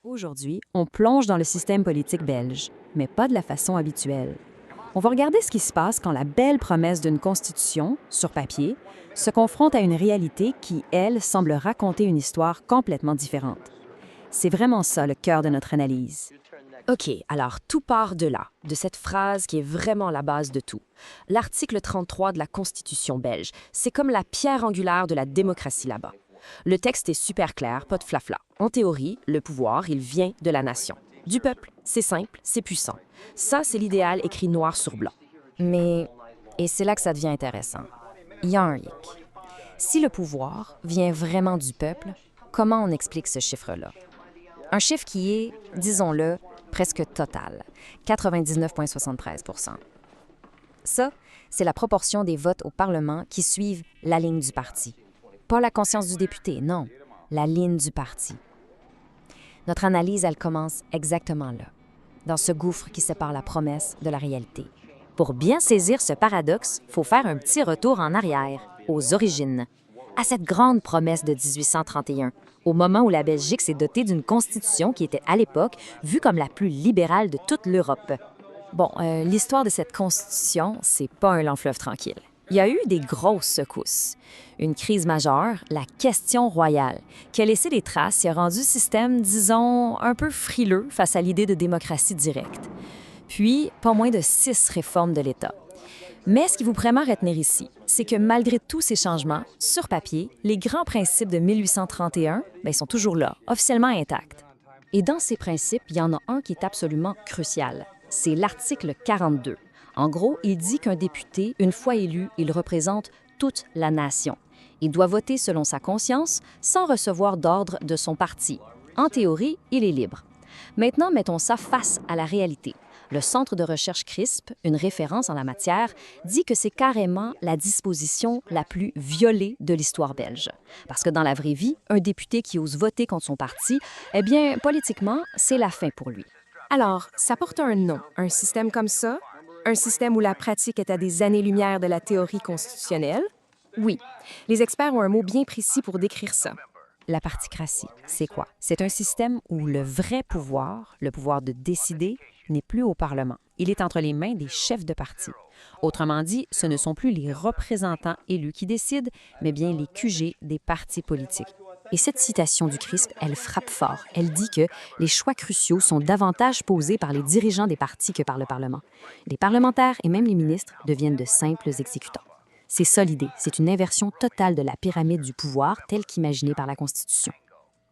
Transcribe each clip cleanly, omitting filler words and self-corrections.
Aujourd'hui, on plonge dans le système politique belge, mais pas de la façon habituelle. On va regarder ce qui se passe quand la belle promesse d'une constitution, sur papier, se confronte à une réalité qui, elle, semble raconter une histoire complètement différente. C'est vraiment ça le cœur de notre analyse. OK, alors tout part de là, de cette phrase qui est vraiment la base de tout. L'article 33 de la Constitution belge, c'est comme la pierre angulaire de la démocratie là-bas. Le texte est super clair, pas de flafla. En théorie, le pouvoir, il vient de la nation. Du peuple, c'est simple, c'est puissant. Ça, c'est l'idéal écrit noir sur blanc. Mais, et c'est là que ça devient intéressant, il y a un hic. Si le pouvoir vient vraiment du peuple, comment on explique ce chiffre-là? Un chiffre qui est, disons-le, presque total, 99,73 %. Ça, c'est la proportion des votes au Parlement qui suivent la ligne du parti. Pas la conscience du député, non, la ligne du parti. Notre analyse, elle commence exactement là, dans ce gouffre qui sépare la promesse de la réalité. Pour bien saisir ce paradoxe, il faut faire un petit retour en arrière, aux origines, à cette grande promesse de 1831, au moment où la Belgique s'est dotée d'une constitution qui était à l'époque vue comme la plus libérale de toute l'Europe. Bon, l'histoire de cette constitution, c'est pas un long fleuve tranquille. Il y a eu des grosses secousses. Une crise majeure, la question royale, qui a laissé des traces et a rendu le système, disons, un peu frileux face à l'idée de démocratie directe. Puis, pas moins de 6 réformes de l'État. Mais ce qui vous vraiment retenir ici, c'est que malgré tous ces changements, sur papier, les grands principes de 1831 sont toujours là, officiellement intacts. Et dans ces principes, il y en a un qui est absolument crucial. C'est l'article 42. En gros, il dit qu'un député, une fois élu, il représente toute la nation. Il doit voter selon sa conscience, sans recevoir d'ordre de son parti. En théorie, il est libre. Maintenant, mettons ça face à la réalité. Le Centre de recherche CRISP, une référence en la matière, dit que c'est carrément la disposition la plus violée de l'histoire belge. Parce que dans la vraie vie, un député qui ose voter contre son parti, eh bien, politiquement, c'est la fin pour lui. Alors, ça porte un nom, un système comme ça? Un système où la pratique est à des années-lumière de la théorie constitutionnelle? Oui, les experts ont un mot bien précis pour décrire ça. La particratie, c'est quoi? C'est un système où le vrai pouvoir, le pouvoir de décider, n'est plus au Parlement. Il est entre les mains des chefs de parti. Autrement dit, ce ne sont plus les représentants élus qui décident, mais bien les QG des partis politiques. Et cette citation du CRISP, elle frappe fort. Elle dit que les choix cruciaux sont davantage posés par les dirigeants des partis que par le Parlement. Les parlementaires et même les ministres deviennent de simples exécutants. C'est ça l'idée. C'est une inversion totale de la pyramide du pouvoir telle qu'imaginée par la Constitution.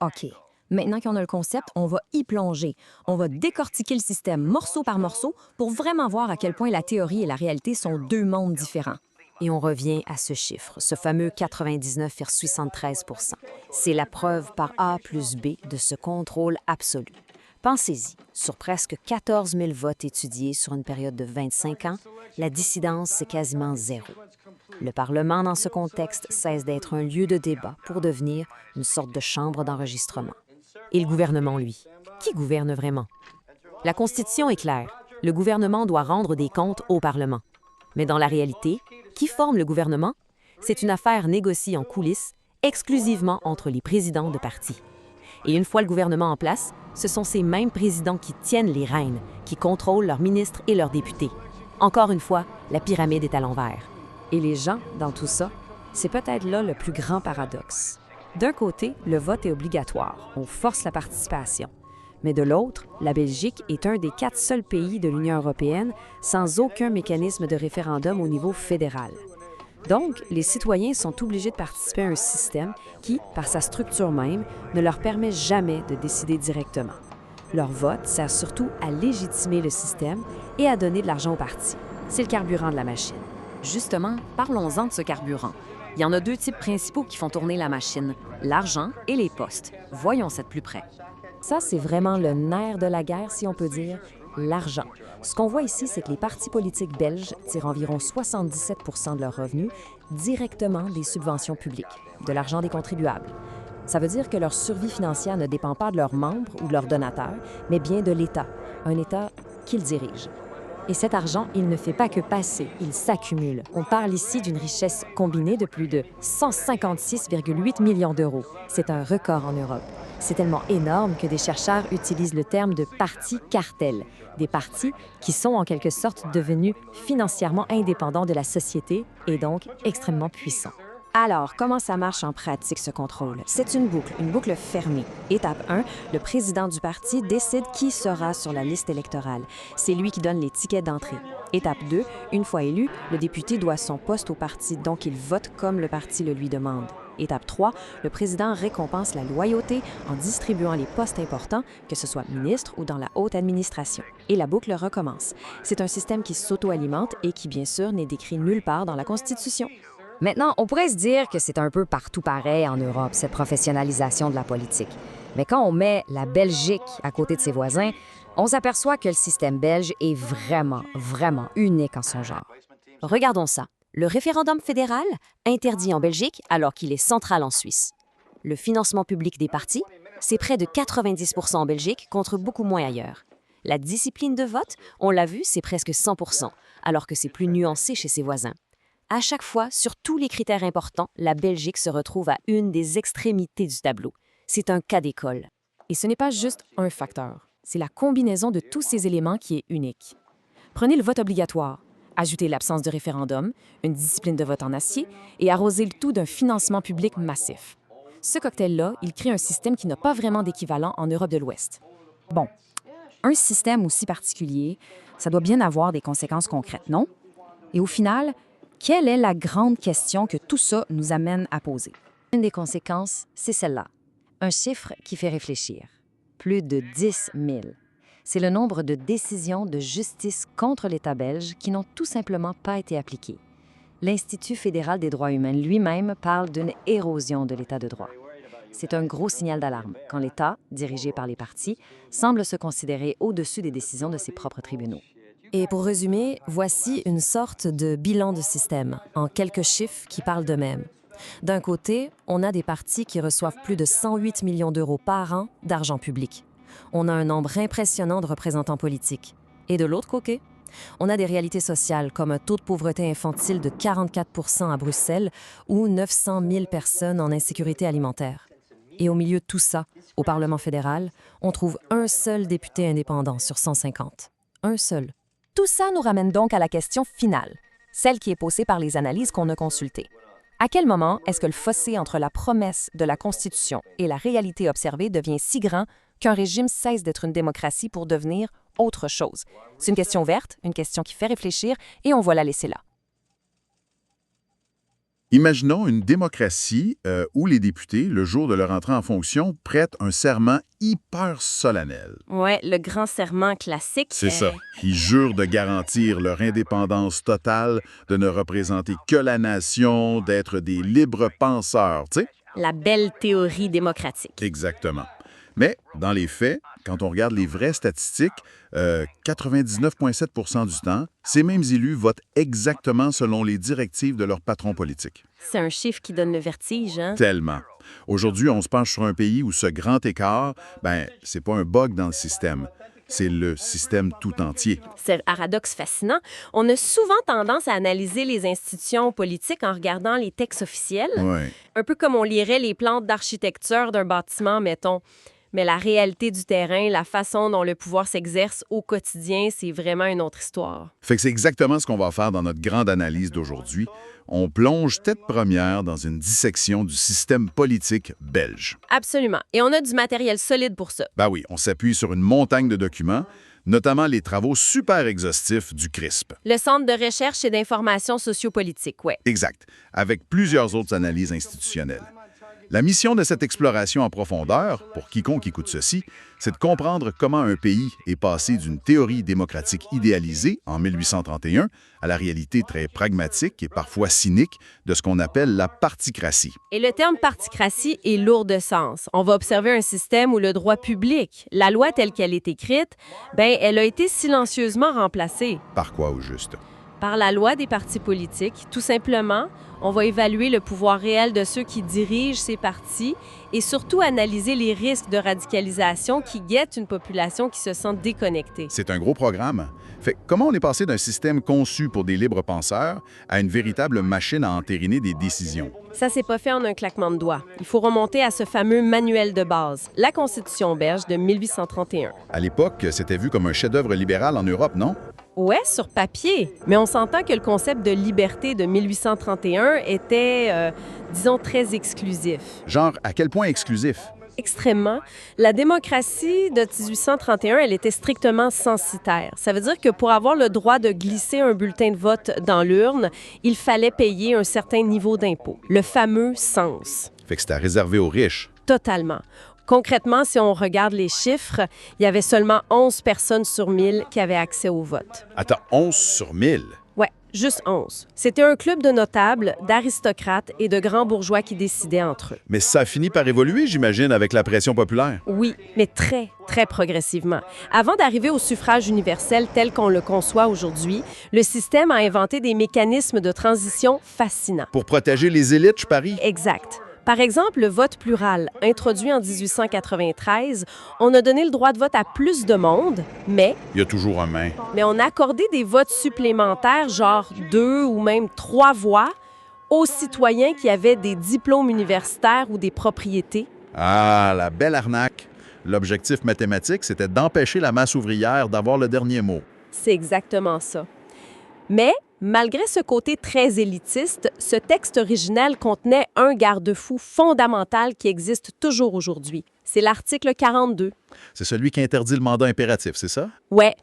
OK. Maintenant qu'on a le concept, on va y plonger. On va décortiquer le système morceau par morceau pour vraiment voir à quel point la théorie et la réalité sont deux mondes différents. Et on revient à ce chiffre, ce fameux 99,73 %. C'est la preuve par A plus B de ce contrôle absolu. Pensez-y, sur presque 14 000 votes étudiés sur une période de 25 ans, la dissidence, c'est quasiment zéro. Le Parlement, dans ce contexte, cesse d'être un lieu de débat pour devenir une sorte de chambre d'enregistrement. Et le gouvernement, lui, qui gouverne vraiment? La Constitution est claire. Le gouvernement doit rendre des comptes au Parlement. Mais dans la réalité, qui forme le gouvernement? C'est une affaire négociée en coulisses, exclusivement entre les présidents de partis. Et une fois le gouvernement en place, ce sont ces mêmes présidents qui tiennent les rênes, qui contrôlent leurs ministres et leurs députés. Encore une fois, la pyramide est à l'envers. Et les gens, dans tout ça, c'est peut-être là le plus grand paradoxe. D'un côté, le vote est obligatoire, on force la participation. Mais de l'autre, la Belgique est un des 4 seuls pays de l'Union européenne sans aucun mécanisme de référendum au niveau fédéral. Donc, les citoyens sont obligés de participer à un système qui, par sa structure même, ne leur permet jamais de décider directement. Leur vote sert surtout à légitimer le système et à donner de l'argent aux partis. C'est le carburant de la machine. Justement, parlons-en de ce carburant. Il y en a 2 types principaux qui font tourner la machine, l'argent et les postes. Voyons ça de plus près. Ça, c'est vraiment le nerf de la guerre, si on peut dire, l'argent. Ce qu'on voit ici, c'est que les partis politiques belges tirent environ 77 % de leurs revenus directement des subventions publiques, de l'argent des contribuables. Ça veut dire que leur survie financière ne dépend pas de leurs membres ou de leurs donateurs, mais bien de l'État, un État qu'ils dirigent. Et cet argent, il ne fait pas que passer, il s'accumule. On parle ici d'une richesse combinée de plus de 156,8 millions d'euros. C'est un record en Europe. C'est tellement énorme que des chercheurs utilisent le terme de partis cartel, des partis qui sont en quelque sorte devenus financièrement indépendants de la société et donc extrêmement puissants. Alors, comment ça marche en pratique, ce contrôle? C'est une boucle fermée. Étape 1, le président du parti décide qui sera sur la liste électorale. C'est lui qui donne les tickets d'entrée. Étape 2, une fois élu, le député doit son poste au parti, donc il vote comme le parti le lui demande. Étape 3, le président récompense la loyauté en distribuant les postes importants, que ce soit ministre ou dans la haute administration. Et la boucle recommence. C'est un système qui s'auto-alimente et qui, bien sûr, n'est décrit nulle part dans la Constitution. Maintenant, on pourrait se dire que c'est un peu partout pareil en Europe, cette professionnalisation de la politique. Mais quand on met la Belgique à côté de ses voisins, on s'aperçoit que le système belge est vraiment, vraiment unique en son genre. Regardons ça. Le référendum fédéral, interdit en Belgique alors qu'il est central en Suisse. Le financement public des partis, c'est près de 90 % en Belgique contre beaucoup moins ailleurs. La discipline de vote, on l'a vu, c'est presque 100 % alors que c'est plus nuancé chez ses voisins. À chaque fois, sur tous les critères importants, la Belgique se retrouve à une des extrémités du tableau. C'est un cas d'école. Et ce n'est pas juste un facteur, c'est la combinaison de tous ces éléments qui est unique. Prenez le vote obligatoire, ajoutez l'absence de référendum, une discipline de vote en acier et arrosez le tout d'un financement public massif. Ce cocktail-là, il crée un système qui n'a pas vraiment d'équivalent en Europe de l'Ouest. Bon, un système aussi particulier, ça doit bien avoir des conséquences concrètes, non? Et au final, quelle est la grande question que tout ça nous amène à poser? Une des conséquences, c'est celle-là. Un chiffre qui fait réfléchir. Plus de 10 000. C'est le nombre de décisions de justice contre l'État belge qui n'ont tout simplement pas été appliquées. L'Institut fédéral des droits humains lui-même parle d'une érosion de l'État de droit. C'est un gros signal d'alarme quand l'État, dirigé par les partis, semble se considérer au-dessus des décisions de ses propres tribunaux. Et pour résumer, voici une sorte de bilan de système, en quelques chiffres qui parlent d'eux-mêmes. D'un côté, on a des partis qui reçoivent plus de 108 millions d'euros par an d'argent public. On a un nombre impressionnant de représentants politiques. Et de l'autre côté, on a des réalités sociales comme un taux de pauvreté infantile de 44 % à Bruxelles ou 900 000 personnes en insécurité alimentaire. Et au milieu de tout ça, au Parlement fédéral, on trouve un seul député indépendant sur 150. Un seul. Tout ça nous ramène donc à la question finale, celle qui est posée par les analyses qu'on a consultées. À quel moment est-ce que le fossé entre la promesse de la Constitution et la réalité observée devient si grand qu'un régime cesse d'être une démocratie pour devenir autre chose? C'est une question ouverte, une question qui fait réfléchir, et on va la laisser là. Imaginons une démocratie où les députés, le jour de leur entrée en fonction, prêtent un serment hyper solennel. Ouais, le grand serment classique. C'est ça. Ils jurent de garantir leur indépendance totale, de ne représenter que la nation, d'être des libres penseurs, tu sais? La belle théorie démocratique. Exactement. Mais, dans les faits, quand on regarde les vraies statistiques, 99,7 % du temps, ces mêmes élus votent exactement selon les directives de leur patron politique. C'est un chiffre qui donne le vertige, hein? Tellement. Aujourd'hui, on se penche sur un pays où ce grand écart, c'est pas un bug dans le système. C'est le système tout entier. C'est un paradoxe fascinant. On a souvent tendance à analyser les institutions politiques en regardant les textes officiels. Ouais. Un peu comme on lirait les plantes d'architecture d'un bâtiment, mettons. Mais la réalité du terrain, la façon dont le pouvoir s'exerce au quotidien, c'est vraiment une autre histoire. Fait que c'est exactement ce qu'on va faire dans notre grande analyse d'aujourd'hui. On plonge tête première dans une dissection du système politique belge. Absolument. Et on a du matériel solide pour ça. Ben oui, on s'appuie sur une montagne de documents, notamment les travaux super exhaustifs du CRISP. Le Centre de recherche et d'information sociopolitique, ouais. Exact, avec plusieurs autres analyses institutionnelles. La mission de cette exploration en profondeur, pour quiconque écoute ceci, c'est de comprendre comment un pays est passé d'une théorie démocratique idéalisée en 1831 à la réalité très pragmatique et parfois cynique de ce qu'on appelle la particratie. Et le terme particratie est lourd de sens. On va observer un système où le droit public, la loi telle qu'elle est écrite, elle a été silencieusement remplacée. Par quoi au juste? Par la loi des partis politiques, tout simplement, on va évaluer le pouvoir réel de ceux qui dirigent ces partis et surtout analyser les risques de radicalisation qui guettent une population qui se sent déconnectée. C'est un gros programme. Fait comment on est passé d'un système conçu pour des libres penseurs à une véritable machine à entériner des décisions? Ça s'est pas fait en un claquement de doigts. Il faut remonter à ce fameux manuel de base, la Constitution belge de 1831. À l'époque, c'était vu comme un chef-d'œuvre libéral en Europe, non? Ouais, sur papier. Mais on s'entend que le concept de liberté de 1831 était, disons, très exclusif. Genre, à quel point exclusif? Extrêmement. La démocratie de 1831, elle était strictement censitaire. Ça veut dire que pour avoir le droit de glisser un bulletin de vote dans l'urne, il fallait payer un certain niveau d'impôt, le fameux cens. Fait que c'était réservé aux riches. Totalement. Concrètement, si on regarde les chiffres, il y avait seulement 11 personnes sur 1000 qui avaient accès au vote. Attends, 11 sur 1000? Ouais, juste 11. C'était un club de notables, d'aristocrates et de grands bourgeois qui décidaient entre eux. Mais ça a fini par évoluer, j'imagine, avec la pression populaire. Oui, mais très, très progressivement. Avant d'arriver au suffrage universel tel qu'on le conçoit aujourd'hui, le système a inventé des mécanismes de transition fascinants. Pour protéger les élites, je parie? Exact. Par exemple, le vote plural, introduit en 1893, on a donné le droit de vote à plus de monde, mais Il y a toujours un main. on a accordé des votes supplémentaires, genre 2 ou même 3 voix, aux citoyens qui avaient des diplômes universitaires ou des propriétés. Ah, la belle arnaque. L'objectif mathématique, c'était d'empêcher la masse ouvrière d'avoir le dernier mot. C'est exactement ça. Mais, malgré ce côté très élitiste, ce texte original contenait un garde-fou fondamental qui existe toujours aujourd'hui. C'est l'article 42. C'est celui qui interdit le mandat impératif, c'est ça? Ouais.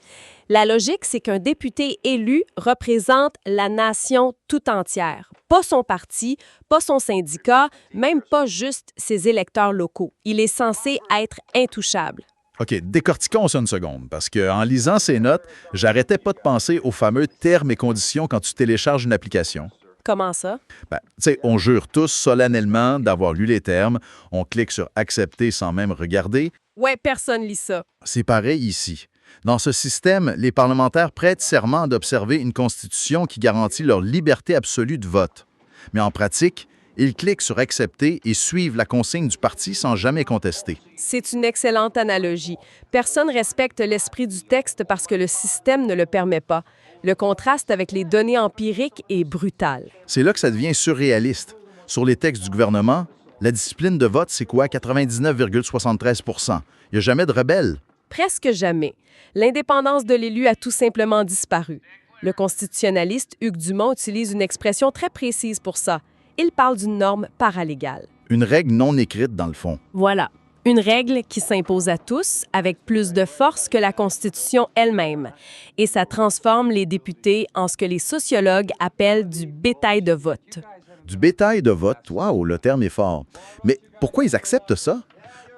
La logique, c'est qu'un député élu représente la nation tout entière. Pas son parti, pas son syndicat, même pas juste ses électeurs locaux. Il est censé être intouchable. OK, décortiquons ça une seconde, parce qu'en lisant ces notes, j'arrêtais pas de penser aux fameux termes et conditions quand tu télécharges une application. Comment ça? Ben, tu sais, on jure tous solennellement d'avoir lu les termes, on clique sur « Accepter » sans même regarder. Ouais, personne lit ça. C'est pareil ici. Dans ce système, les parlementaires prêtent serment d'observer une constitution qui garantit leur liberté absolue de vote. Mais en pratique, ils cliquent sur « Accepter » et suivent la consigne du parti sans jamais contester. C'est une excellente analogie. Personne respecte l'esprit du texte parce que le système ne le permet pas. Le contraste avec les données empiriques est brutal. C'est là que ça devient surréaliste. Sur les textes du gouvernement, la discipline de vote, c'est quoi? 99,73 %. Il n'y a jamais de rebelle. Presque jamais. L'indépendance de l'élu a tout simplement disparu. Le constitutionnaliste Hugues Dumont utilise une expression très précise pour ça. Il parle d'une norme paralégale. Une règle non écrite, dans le fond. Voilà. Une règle qui s'impose à tous avec plus de force que la Constitution elle-même. Et ça transforme les députés en ce que les sociologues appellent du bétail de vote. Du bétail de vote, waouh, le terme est fort. Mais pourquoi ils acceptent ça?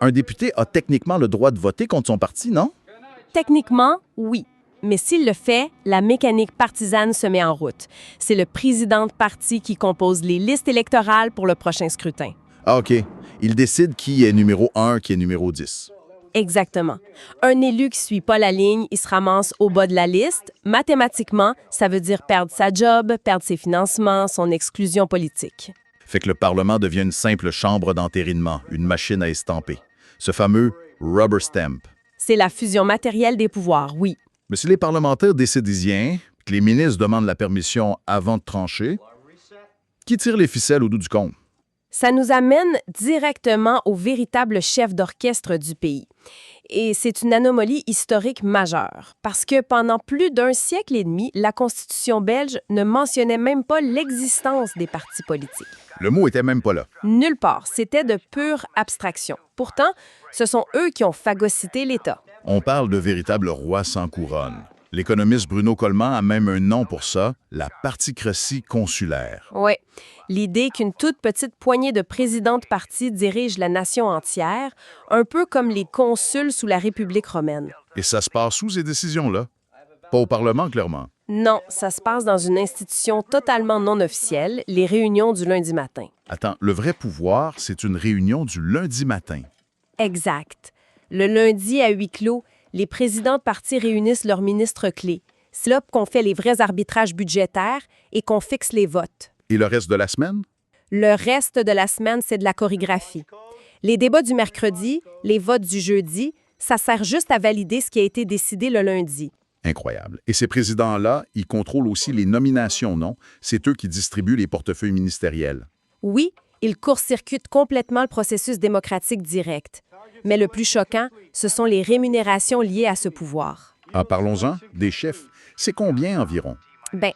Un député a techniquement le droit de voter contre son parti, non? Techniquement, oui. Mais s'il le fait, la mécanique partisane se met en route. C'est le président de parti qui compose les listes électorales pour le prochain scrutin. Ah, OK. Il décide qui est numéro 1, qui est numéro 10. Exactement. Un élu qui ne suit pas la ligne, il se ramasse au bas de la liste. Mathématiquement, ça veut dire perdre sa job, perdre ses financements, son exclusion politique. Fait que le Parlement devient une simple chambre d'entérinement, une machine à estamper. Ce fameux rubber stamp. C'est la fusion matérielle des pouvoirs, oui. Mais si les parlementaires décident rien, que les ministres demandent la permission avant de trancher, qui tire les ficelles au bout du compte? Ça nous amène directement au véritable chef d'orchestre du pays. Et c'est une anomalie historique majeure, parce que pendant plus d'un siècle et demi, la Constitution belge ne mentionnait même pas l'existence des partis politiques. Le mot était même pas là. Nulle part. C'était de pure abstraction. Pourtant, ce sont eux qui ont phagocyté l'État. On parle de véritable roi sans couronne. L'économiste Bruno Coleman a même un nom pour ça, la particratie consulaire. Oui. L'idée qu'une toute petite poignée de présidents de partis dirige la nation entière, un peu comme les consuls sous la République romaine. Et ça se passe sous ces décisions-là? Pas au Parlement, clairement. Non, ça se passe dans une institution totalement non officielle, les réunions du lundi matin. Attends, le vrai pouvoir, c'est une réunion du lundi matin. Exact. Le lundi à huis clos, les présidents de partis réunissent leurs ministres clés. C'est là qu'on fait les vrais arbitrages budgétaires et qu'on fixe les votes. Et le reste de la semaine? Le reste de la semaine, c'est de la chorégraphie. Les débats du mercredi, les votes du jeudi, ça sert juste à valider ce qui a été décidé le lundi. Incroyable. Et ces présidents-là, ils contrôlent aussi les nominations, non? C'est eux qui distribuent les portefeuilles ministériels. Oui, ils court-circuitent complètement le processus démocratique direct. Mais le plus choquant, ce sont les rémunérations liées à ce pouvoir. Ah, parlons-en, des chefs. C'est combien environ? Bien,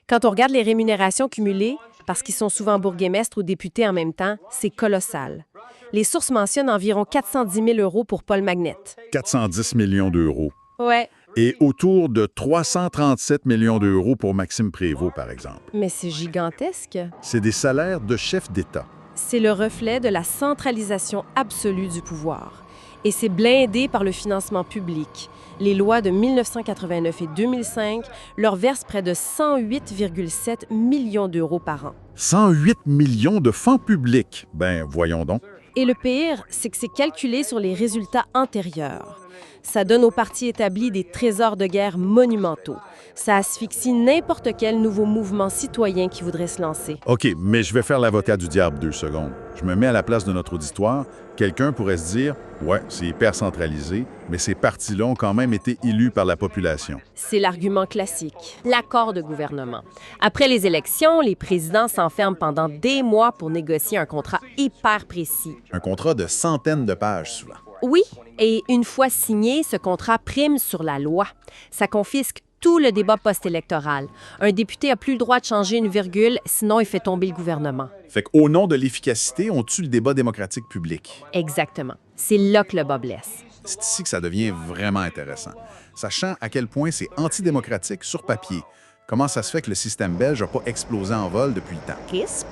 quand on regarde les rémunérations cumulées, parce qu'ils sont souvent bourgmestres ou députés en même temps, c'est colossal. Les sources mentionnent environ 410 000 € pour Paul Magnette. 410 millions d'euros. Ouais, Et autour de 337 millions d'euros pour Maxime Prévost, par exemple. mais c'est gigantesque. C'est des salaires de chefs d'État. C'est le reflet de la centralisation absolue du pouvoir. Et c'est blindé par le financement public. Les lois de 1989 et 2005 leur versent près de 108,7 millions d'euros par an. 108 millions de fonds publics. Ben, voyons donc. Et le pire, c'est que c'est calculé sur les résultats antérieurs. Ça donne aux partis établis des trésors de guerre monumentaux. Ça asphyxie n'importe quel nouveau mouvement citoyen qui voudrait se lancer. OK, mais je vais faire l'avocat du diable 2 secondes. Je me mets à la place de notre auditoire. Quelqu'un pourrait se dire, ouais, c'est hyper centralisé, mais ces partis-là ont quand même été élus par la population. C'est l'argument classique, l'accord de gouvernement. Après les élections, les présidents s'enferment pendant des mois pour négocier un contrat hyper précis. Un contrat de centaines de pages, souvent. Oui, et une fois signé, ce contrat prime sur la loi. Ça confisque tout le débat post-électoral. Un député a plus le droit de changer une virgule, sinon il fait tomber le gouvernement. Fait qu'au nom de l'efficacité, on tue le débat démocratique public. Exactement. C'est là que le bas blesse. C'est ici que ça devient vraiment intéressant. Sachant à quel point c'est antidémocratique sur papier. Comment ça se fait que le système belge n'a pas explosé en vol depuis le temps? CRISP.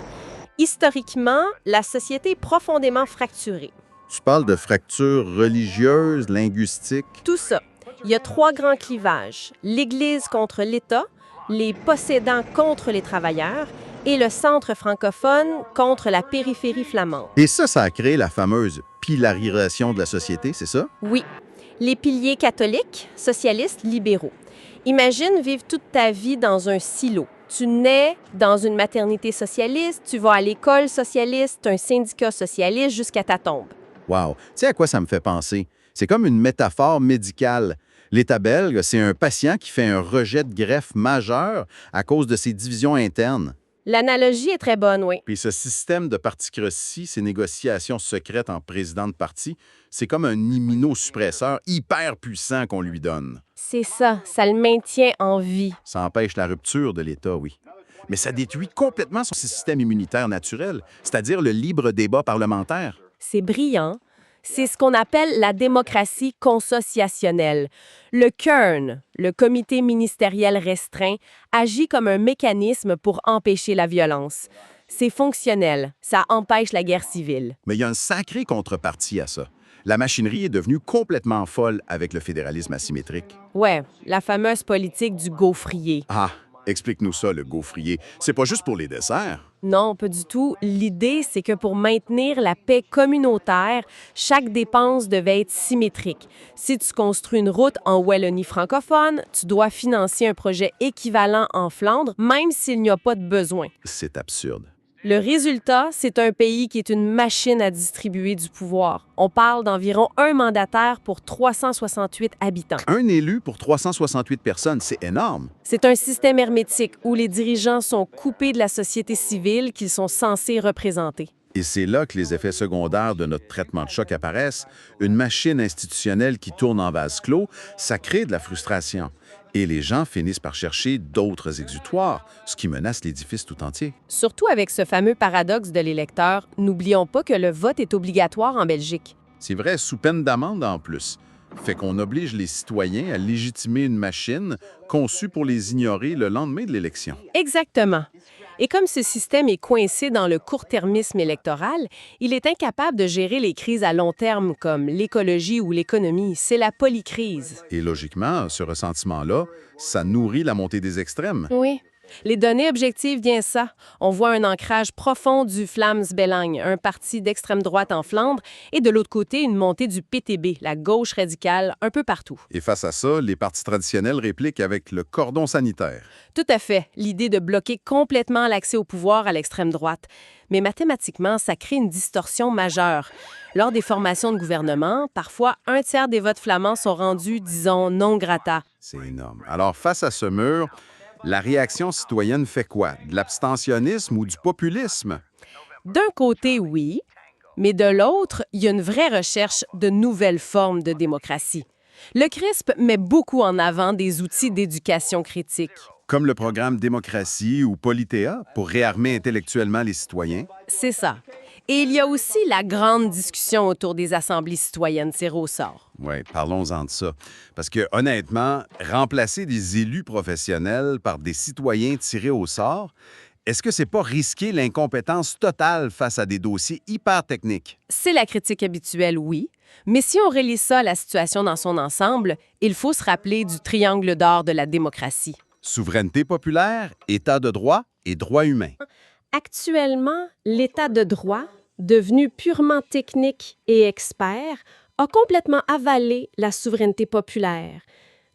Historiquement, la société est profondément fracturée. Tu parles de fractures religieuses, linguistiques. Tout ça. Il y a 3 grands clivages. L'Église contre l'État, les possédants contre les travailleurs et le centre francophone contre la périphérie flamande. Et ça a créé la fameuse pilarisation de la société, c'est ça? Oui. Les piliers catholiques, socialistes, libéraux. Imagine vivre toute ta vie dans un silo. Tu nais dans une maternité socialiste, tu vas à l'école socialiste, un syndicat socialiste jusqu'à ta tombe. Wow! Tu sais à quoi ça me fait penser? C'est comme une métaphore médicale. L'État belge, c'est un patient qui fait un rejet de greffe majeur à cause de ses divisions internes. L'analogie est très bonne, oui. Puis ce système de particratie, ces négociations secrètes en président de parti, c'est comme un immunosuppresseur hyper puissant qu'on lui donne. C'est ça, ça le maintient en vie. Ça empêche la rupture de l'État, oui. Mais ça détruit complètement son système immunitaire naturel, c'est-à-dire le libre débat parlementaire. C'est brillant. C'est ce qu'on appelle la démocratie consociationnelle. Le CERN, le comité ministériel restreint, agit comme un mécanisme pour empêcher la violence. C'est fonctionnel, ça empêche la guerre civile. Mais il y a une sacrée contrepartie à ça. La machinerie est devenue complètement folle avec le fédéralisme asymétrique. Ouais, la fameuse politique du gaufrier. Ah, explique-nous ça, le gaufrier. C'est pas juste pour les desserts. Non, pas du tout. L'idée, c'est que pour maintenir la paix communautaire, chaque dépense devait être symétrique. Si tu construis une route en Wallonie francophone, tu dois financer un projet équivalent en Flandre, même s'il n'y a pas de besoin. C'est absurde. Le résultat, c'est un pays qui est une machine à distribuer du pouvoir. On parle d'environ un mandataire pour 368 habitants. Un élu pour 368 personnes, c'est énorme. C'est un système hermétique où les dirigeants sont coupés de la société civile qu'ils sont censés représenter. Et c'est là que les effets secondaires de notre traitement de choc apparaissent. Une machine institutionnelle qui tourne en vase clos, ça crée de la frustration. Et les gens finissent par chercher d'autres exutoires, ce qui menace l'édifice tout entier. Surtout avec ce fameux paradoxe de l'électeur, n'oublions pas que le vote est obligatoire en Belgique. C'est vrai, sous peine d'amende en plus. Fait qu'on oblige les citoyens à légitimer une machine conçue pour les ignorer le lendemain de l'élection. Exactement. Et comme ce système est coincé dans le court-termisme électoral, il est incapable de gérer les crises à long terme comme l'écologie ou l'économie. C'est la polycrise. Et logiquement, ce ressentiment-là, ça nourrit la montée des extrêmes. Oui. Les données objectives viennent ça. On voit un ancrage profond du Vlaams-Belang, un parti d'extrême droite en Flandre, et de l'autre côté, une montée du PTB, la gauche radicale, un peu partout. Et face à ça, les partis traditionnels répliquent avec le cordon sanitaire. Tout à fait, l'idée de bloquer complètement l'accès au pouvoir à l'extrême droite. Mais mathématiquement, ça crée une distorsion majeure. Lors des formations de gouvernement, parfois un tiers des votes flamands sont rendus, disons, non grata. C'est énorme. Alors, face à ce mur, la réaction citoyenne fait quoi? De l'abstentionnisme ou du populisme? D'un côté, oui, mais de l'autre, il y a une vraie recherche de nouvelles formes de démocratie. Le CRISP met beaucoup en avant des outils d'éducation critique. Comme le programme Démocratie ou Politéa pour réarmer intellectuellement les citoyens? C'est ça. Et il y a aussi la grande discussion autour des assemblées citoyennes tirées au sort. Oui, parlons-en de ça. Parce que, honnêtement, remplacer des élus professionnels par des citoyens tirés au sort, est-ce que c'est pas risquer l'incompétence totale face à des dossiers hyper techniques? C'est la critique habituelle, oui. Mais si on relie ça à la situation dans son ensemble, il faut se rappeler du triangle d'or de la démocratie. Souveraineté populaire, état de droit et droits humains. Actuellement, l'état de droit, devenu purement technique et expert, a complètement avalé la souveraineté populaire.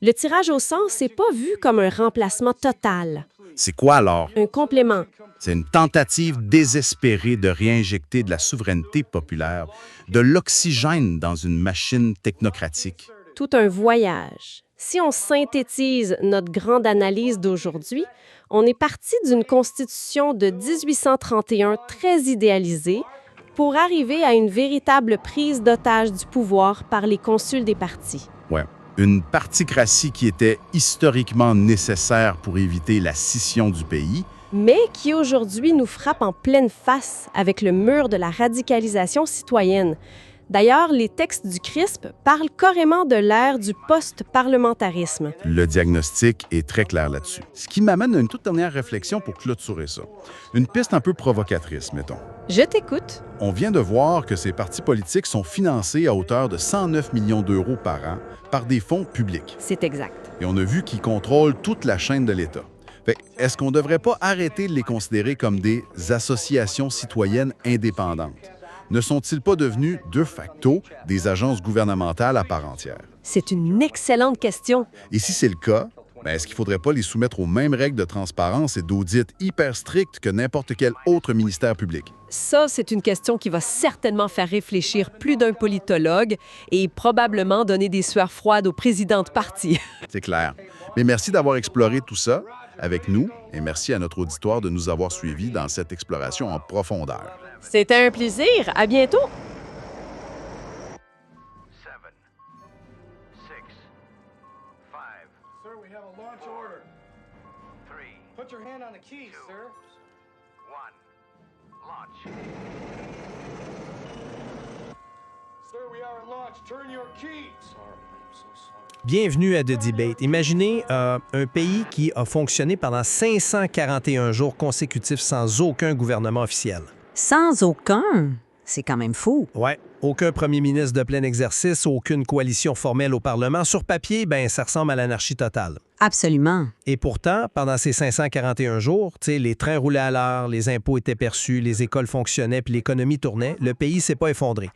Le tirage au sort n'est pas vu comme un remplacement total, C'est quoi alors? un complément. C'est une tentative désespérée de réinjecter de la souveraineté populaire, de l'oxygène dans une machine technocratique. Tout un voyage. Si on synthétise notre grande analyse d'aujourd'hui, on est parti d'une constitution de 1831 très idéalisée pour arriver à une véritable prise d'otage du pouvoir par les consuls des partis. Ouais. Une particratie qui était historiquement nécessaire pour éviter la scission du pays, mais qui aujourd'hui nous frappe en pleine face avec le mur de la radicalisation citoyenne. D'ailleurs, les textes du CRISP parlent carrément de l'ère du post-parlementarisme. le diagnostic est très clair là-dessus. Ce qui m'amène à une toute dernière réflexion pour clôturer ça. Une piste un peu provocatrice, mettons. Je t'écoute. On vient de voir que ces partis politiques sont financés à hauteur de 109 millions d'euros par an par des fonds publics. C'est exact. Et on a vu qu'ils contrôlent toute la chaîne de l'État. Est-ce qu'on ne devrait pas arrêter de les considérer comme des associations citoyennes indépendantes? Ne sont-ils pas devenus, de facto, des agences gouvernementales à part entière? C'est une excellente question. Et si c'est le cas, est-ce qu'il ne faudrait pas les soumettre aux mêmes règles de transparence et d'audit hyper strictes que n'importe quel autre ministère public? Ça, c'est une question qui va certainement faire réfléchir plus d'un politologue et probablement donner des sueurs froides au président de parti. C'est clair. Mais merci d'avoir exploré tout ça avec nous et merci à notre auditoire de nous avoir suivis dans cette exploration en profondeur. C'était un plaisir. À bientôt. 7, 6, 5. Sir, we have a launch order. 3, Put your hand on the keys, sir. 1. Launch. Sir, we are at launch. Turn your keys. Sorry, I'm so sorry. Bienvenue à The Debate. Imaginez un pays qui a fonctionné pendant 541 jours consécutifs sans aucun gouvernement officiel. Sans aucun, c'est quand même fou. Ouais, aucun premier ministre de plein exercice, aucune coalition formelle au Parlement. Sur papier, ça ressemble à l'anarchie totale. Absolument. Et pourtant, pendant ces 541 jours, les trains roulaient à l'heure, les impôts étaient perçus, les écoles fonctionnaient, puis l'économie tournait, le pays s'est pas effondré.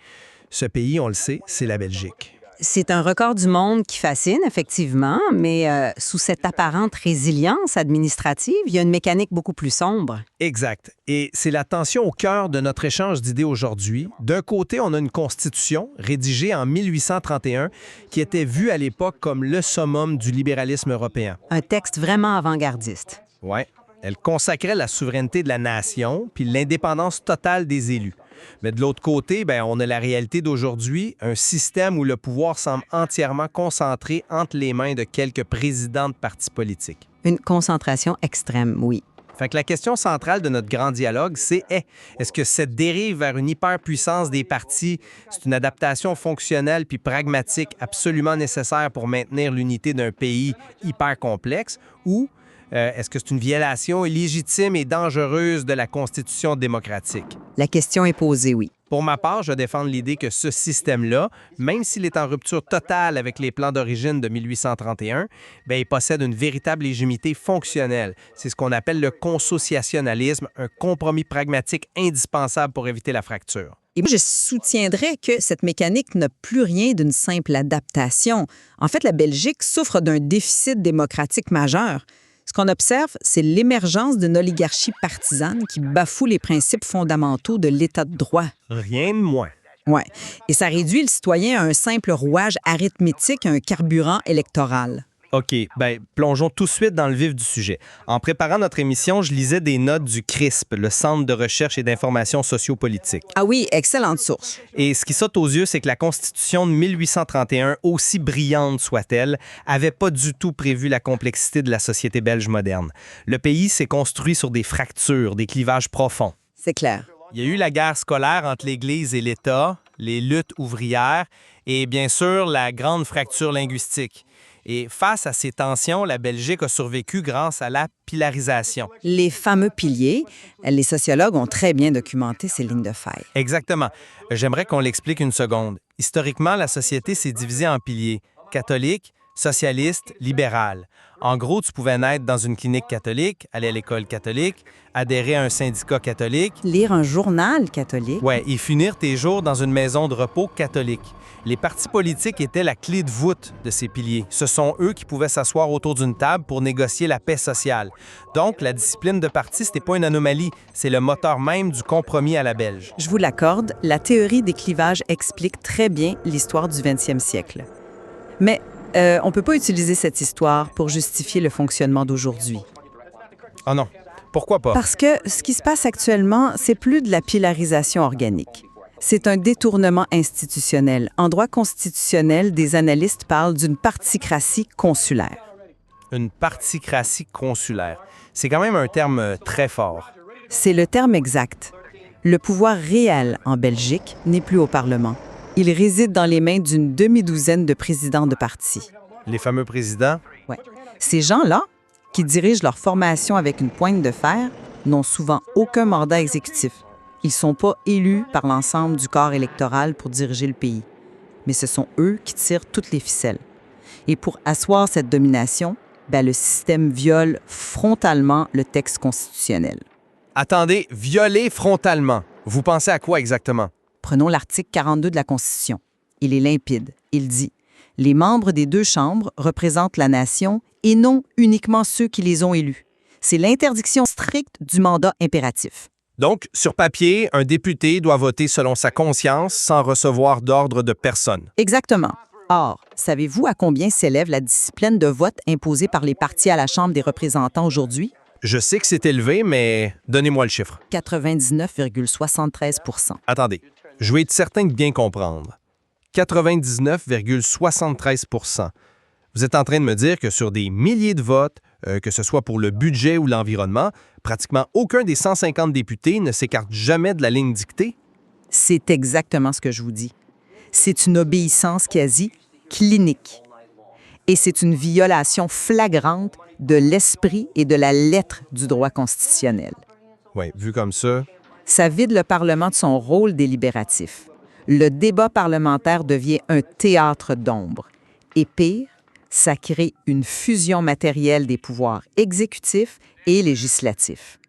Ce pays, on le sait, c'est la Belgique. C'est un record du monde qui fascine, effectivement, mais sous cette apparente résilience administrative, il y a une mécanique beaucoup plus sombre. Exact. Et c'est la tension au cœur de notre échange d'idées aujourd'hui. D'un côté, on a une constitution rédigée en 1831 qui était vue à l'époque comme le summum du libéralisme européen. Un texte vraiment avant-gardiste. Ouais. Elle consacrait la souveraineté de la nation puis l'indépendance totale des élus. Mais de l'autre côté, on a la réalité d'aujourd'hui, un système où le pouvoir semble entièrement concentré entre les mains de quelques présidents de partis politiques. Une concentration extrême, oui. Fait que la question centrale de notre grand dialogue, c'est est-ce que cette dérive vers une hyperpuissance des partis, c'est une adaptation fonctionnelle puis pragmatique absolument nécessaire pour maintenir l'unité d'un pays hyper complexe ou est-ce que c'est une violation illégitime et dangereuse de la Constitution démocratique? La question est posée, oui. Pour ma part, je défends l'idée que ce système-là, même s'il est en rupture totale avec les plans d'origine de 1831, bien, il possède une véritable légitimité fonctionnelle. C'est ce qu'on appelle le consociationalisme, un compromis pragmatique indispensable pour éviter la fracture. Et moi, je soutiendrais que cette mécanique n'a plus rien d'une simple adaptation. En fait, la Belgique souffre d'un déficit démocratique majeur. Ce qu'on observe, c'est l'émergence d'une oligarchie partisane qui bafoue les principes fondamentaux de l'État de droit. Rien de moins. Oui. Et ça réduit le citoyen à un simple rouage arithmétique, un carburant électoral. OK, bien, plongeons tout de suite dans le vif du sujet. En préparant notre émission, je lisais des notes du CRISP, le Centre de recherche et d'information sociopolitique. Ah oui, excellente source. Et ce qui saute aux yeux, c'est que la Constitution de 1831, aussi brillante soit-elle, avait pas du tout prévu la complexité de la société belge moderne. Le pays s'est construit sur des fractures, des clivages profonds. C'est clair. Il y a eu la guerre scolaire entre l'Église et l'État, les luttes ouvrières et bien sûr la grande fracture linguistique. Et face à ces tensions, la Belgique a survécu grâce à la pilarisation. Les fameux piliers, les sociologues ont très bien documenté ces lignes de faille. Exactement. J'aimerais qu'on l'explique une seconde. Historiquement, la société s'est divisée en piliers. Catholique, socialiste, libéral. En gros, tu pouvais naître dans une clinique catholique, aller à l'école catholique, adhérer à un syndicat catholique. Lire un journal catholique. Ouais, et finir tes jours dans une maison de repos catholique. Les partis politiques étaient la clé de voûte de ces piliers. Ce sont eux qui pouvaient s'asseoir autour d'une table pour négocier la paix sociale. Donc, la discipline de parti, ce n'est pas une anomalie, c'est le moteur même du compromis à la belge. Je vous l'accorde, la théorie des clivages explique très bien l'histoire du 20e siècle. Mais on ne peut pas utiliser cette histoire pour justifier le fonctionnement d'aujourd'hui. Ah non, pourquoi pas? Parce que ce qui se passe actuellement, c'est plus de la pilarisation organique. C'est un détournement institutionnel. En droit constitutionnel, des analystes parlent d'une particratie consulaire. Une particratie consulaire. C'est quand même un terme très fort. C'est le terme exact. Le pouvoir réel en Belgique n'est plus au Parlement. Il réside dans les mains d'une demi-douzaine de présidents de partis. Les fameux présidents? Oui. Ces gens-là, qui dirigent leur formation avec une pointe de fer, n'ont souvent aucun mandat exécutif. Ils ne sont pas élus par l'ensemble du corps électoral pour diriger le pays. Mais ce sont eux qui tirent toutes les ficelles. Et pour asseoir cette domination, le système viole frontalement le texte constitutionnel. Attendez, violer frontalement. Vous pensez à quoi exactement? Prenons l'article 42 de la Constitution. Il est limpide. Il dit « Les membres des deux chambres représentent la nation et non uniquement ceux qui les ont élus. C'est l'interdiction stricte du mandat impératif. » Donc, sur papier, un député doit voter selon sa conscience sans recevoir d'ordre de personne. Exactement. Or, savez-vous à combien s'élève la discipline de vote imposée par les partis à la Chambre des représentants aujourd'hui? Je sais que c'est élevé, mais donnez-moi le chiffre. 99,73 %. Attendez, je veux être certain de bien comprendre. 99,73 %. Vous êtes en train de me dire que sur des milliers de votes, que ce soit pour le budget ou l'environnement, pratiquement aucun des 150 députés ne s'écarte jamais de la ligne dictée? C'est exactement ce que je vous dis. C'est une obéissance quasi clinique. Et c'est une violation flagrante de l'esprit et de la lettre du droit constitutionnel. Oui, vu comme ça. Ça vide le Parlement de son rôle délibératif. Le débat parlementaire devient un théâtre d'ombre. Et pire, ça crée une fusion matérielle des pouvoirs exécutifs et législatifs.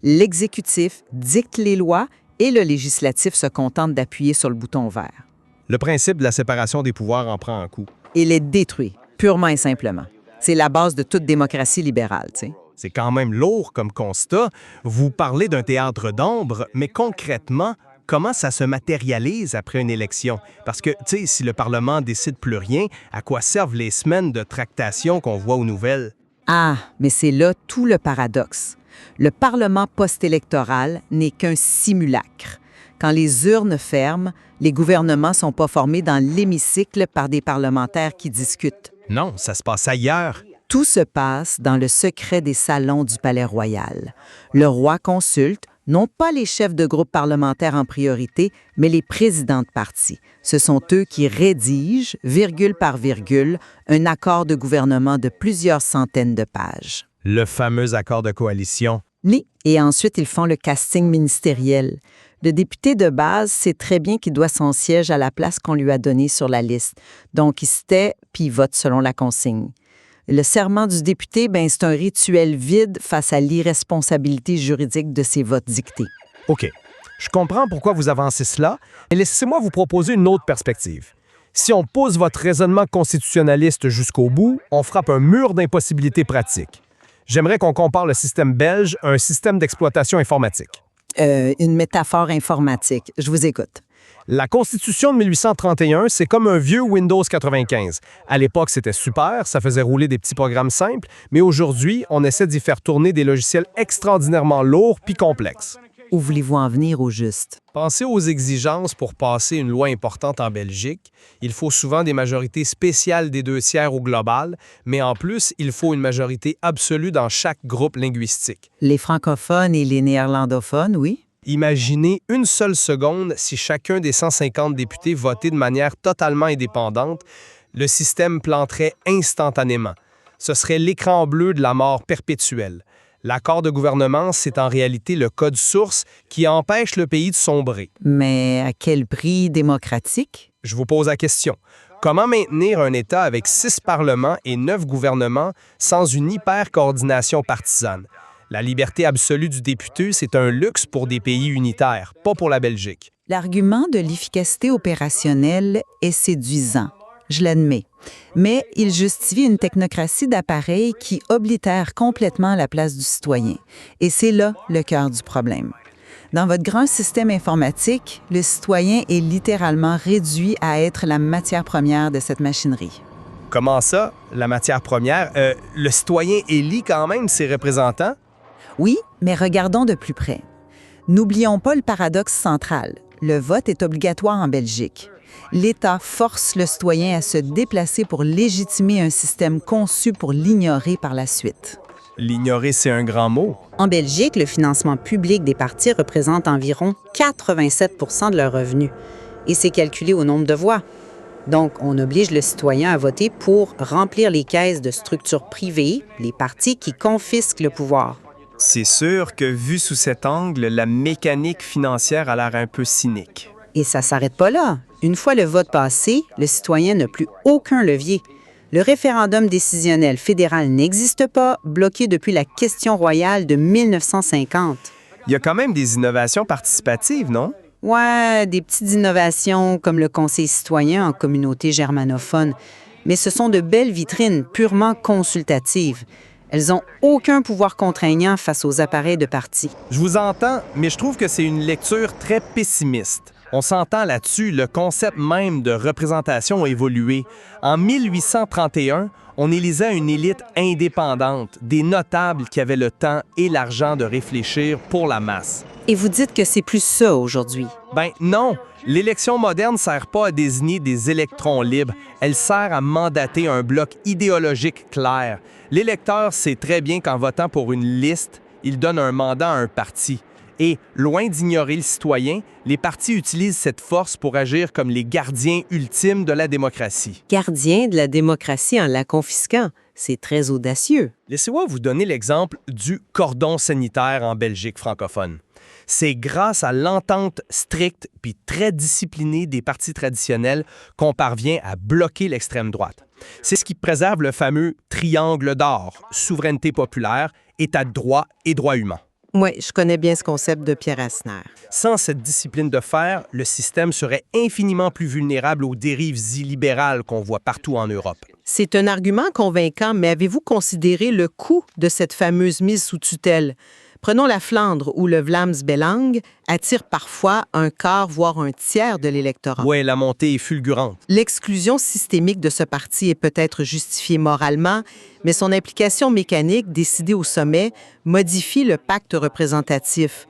L'exécutif dicte les lois et le législatif se contente d'appuyer sur le bouton vert. Le principe de la séparation des pouvoirs en prend un coup. Il est détruit, purement et simplement. C'est la base de toute démocratie libérale, tu sais. C'est quand même lourd comme constat. Vous parlez d'un théâtre d'ombre, mais concrètement, comment ça se matérialise après une élection? Parce que, tu sais, si le Parlement décide plus rien, à quoi servent les semaines de tractation qu'on voit aux nouvelles? Ah, mais c'est là tout le paradoxe. Le Parlement post-électoral n'est qu'un simulacre. Quand les urnes ferment, les gouvernements ne sont pas formés dans l'hémicycle par des parlementaires qui discutent. Non, ça se passe ailleurs. Tout se passe dans le secret des salons du Palais royal. Le roi consulte non pas les chefs de groupe parlementaires en priorité, mais les présidents de parti. Ce sont eux qui rédigent, virgule par virgule, un accord de gouvernement de plusieurs centaines de pages. Le fameux accord de coalition. Oui, et ensuite ils font le casting ministériel. Le député de base sait très bien qu'il doit son siège à la place qu'on lui a donnée sur la liste. Donc, il se tait puis il vote selon la consigne. Le serment du député, c'est un rituel vide face à l'irresponsabilité juridique de ses votes dictés. OK. Je comprends pourquoi vous avancez cela, mais laissez-moi vous proposer une autre perspective. Si on pousse votre raisonnement constitutionnaliste jusqu'au bout, on frappe un mur d'impossibilités pratiques. J'aimerais qu'on compare le système belge à un système d'exploitation informatique. Une métaphore informatique. Je vous écoute. La Constitution de 1831, c'est comme un vieux Windows 95. À l'époque, c'était super, ça faisait rouler des petits programmes simples, mais aujourd'hui, on essaie d'y faire tourner des logiciels extraordinairement lourds puis complexes. Où voulez-vous en venir au juste? Pensez aux exigences pour passer une loi importante en Belgique. Il faut souvent des majorités spéciales des 2/3 au global, mais en plus, il faut une majorité absolue dans chaque groupe linguistique. Les francophones et les néerlandophones, oui. Imaginez une seule seconde si chacun des 150 députés votait de manière totalement indépendante, le système planterait instantanément. Ce serait l'écran bleu de la mort perpétuelle. L'accord de gouvernement, c'est en réalité le code source qui empêche le pays de sombrer. Mais à quel prix démocratique? Je vous pose la question. Comment maintenir un État avec 6 parlements et 9 gouvernements sans une hyper-coordination partisane? La liberté absolue du député, c'est un luxe pour des pays unitaires, pas pour la Belgique. L'argument de l'efficacité opérationnelle est séduisant, je l'admets. Mais il justifie une technocratie d'appareil qui oblitère complètement la place du citoyen. Et c'est là le cœur du problème. Dans votre grand système informatique, le citoyen est littéralement réduit à être la matière première de cette machinerie. Comment ça, la matière première? Le citoyen élit quand même ses représentants? Oui, mais regardons de plus près. N'oublions pas le paradoxe central. Le vote est obligatoire en Belgique. L'État force le citoyen à se déplacer pour légitimer un système conçu pour l'ignorer par la suite. L'ignorer, c'est un grand mot. En Belgique, le financement public des partis représente environ 87 % de leurs revenus. Et c'est calculé au nombre de voix. Donc, on oblige le citoyen à voter pour remplir les caisses de structures privées, les partis qui confisquent le pouvoir. C'est sûr que, vu sous cet angle, la mécanique financière a l'air un peu cynique. Et ça ne s'arrête pas là. Une fois le vote passé, le citoyen n'a plus aucun levier. Le référendum décisionnel fédéral n'existe pas, bloqué depuis la question royale de 1950. Il y a quand même des innovations participatives, non? Ouais, des petites innovations comme le Conseil citoyen en communauté germanophone. Mais ce sont de belles vitrines purement consultatives. Elles n'ont aucun pouvoir contraignant face aux appareils de parti. Je vous entends, mais je trouve que c'est une lecture très pessimiste. On s'entend là-dessus, le concept même de représentation a évolué. En 1831, on élisait une élite indépendante, des notables qui avaient le temps et l'argent de réfléchir pour la masse. Et vous dites que c'est plus ça aujourd'hui? Ben non, l'élection moderne ne sert pas à désigner des électrons libres, elle sert à mandater un bloc idéologique clair. L'électeur sait très bien qu'en votant pour une liste, il donne un mandat à un parti. Et, loin d'ignorer le citoyen, les partis utilisent cette force pour agir comme les gardiens ultimes de la démocratie. Gardiens de la démocratie en la confisquant, c'est très audacieux. Laissez-moi vous donner l'exemple du cordon sanitaire en Belgique francophone. C'est grâce à l'entente stricte puis très disciplinée des partis traditionnels qu'on parvient à bloquer l'extrême droite. C'est ce qui préserve le fameux triangle d'or, souveraineté populaire, état de droit et droits humains. Oui, je connais bien ce concept de Pierre Asner. Sans cette discipline de fer, le système serait infiniment plus vulnérable aux dérives illibérales qu'on voit partout en Europe. C'est un argument convaincant, mais avez-vous considéré le coût de cette fameuse mise sous tutelle? Prenons la Flandre, où le Vlaams-Belang attire parfois un quart, voire un tiers de l'électorat. Oui, la montée est fulgurante. L'exclusion systémique de ce parti est peut-être justifiée moralement, mais son implication mécanique, décidée au sommet, modifie le pacte représentatif.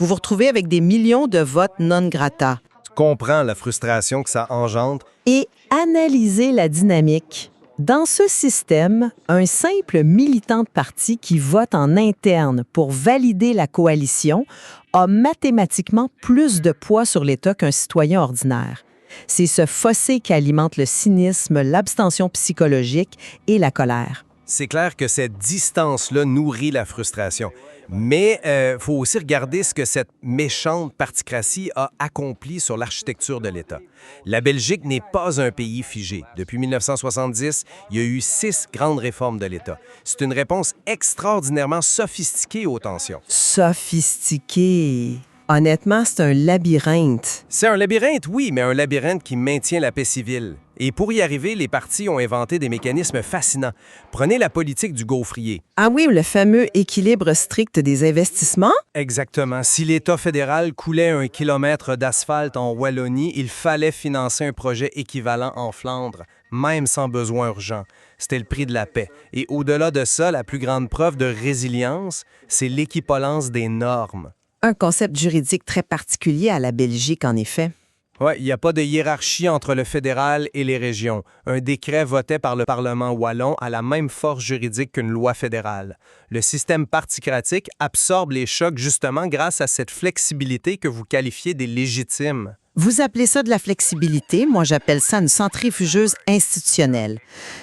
Vous vous retrouvez avec des millions de votes non grata. Tu comprends la frustration que ça engendre? Et analysez la dynamique. Dans ce système, un simple militant de parti qui vote en interne pour valider la coalition a mathématiquement plus de poids sur l'État qu'un citoyen ordinaire. C'est ce fossé qui alimente le cynisme, l'abstention psychologique et la colère. C'est clair que cette distance-là nourrit la frustration. Mais il faut aussi regarder ce que cette méchante particratie a accompli sur l'architecture de l'État. La Belgique n'est pas un pays figé. Depuis 1970, il y a eu 6 grandes réformes de l'État. C'est une réponse extraordinairement sophistiquée aux tensions. Sophistiqué. Honnêtement, c'est un labyrinthe. C'est un labyrinthe, oui, mais un labyrinthe qui maintient la paix civile. Et pour y arriver, les partis ont inventé des mécanismes fascinants. Prenez la politique du gaufrier. Ah oui, le fameux équilibre strict des investissements? Exactement. Si l'État fédéral coulait 1 kilomètre d'asphalte en Wallonie, il fallait financer un projet équivalent en Flandre, même sans besoin urgent. C'était le prix de la paix. Et au-delà de ça, la plus grande preuve de résilience, c'est l'équipolence des normes. Un concept juridique très particulier à la Belgique, en effet. Oui, il n'y a pas de hiérarchie entre le fédéral et les régions. Un décret voté par le Parlement wallon a la même force juridique qu'une loi fédérale. Le système particratique absorbe les chocs justement grâce à cette flexibilité que vous qualifiez des légitimes. Vous appelez ça de la flexibilité, moi j'appelle ça une centrifugeuse institutionnelle.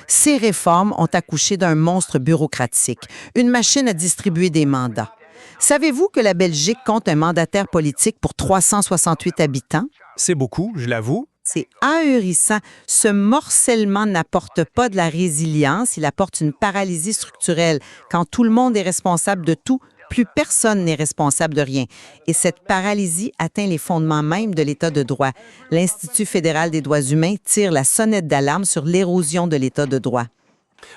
Ces réformes ont accouché d'un monstre bureaucratique, une machine à distribuer des mandats. Savez-vous que la Belgique compte un mandataire politique pour 368 habitants? C'est beaucoup, je l'avoue. C'est ahurissant. Ce morcellement n'apporte pas de la résilience, il apporte une paralysie structurelle. Quand tout le monde est responsable de tout, plus personne n'est responsable de rien. Et cette paralysie atteint les fondements même de l'État de droit. L'Institut fédéral des droits humains tire la sonnette d'alarme sur l'érosion de l'État de droit.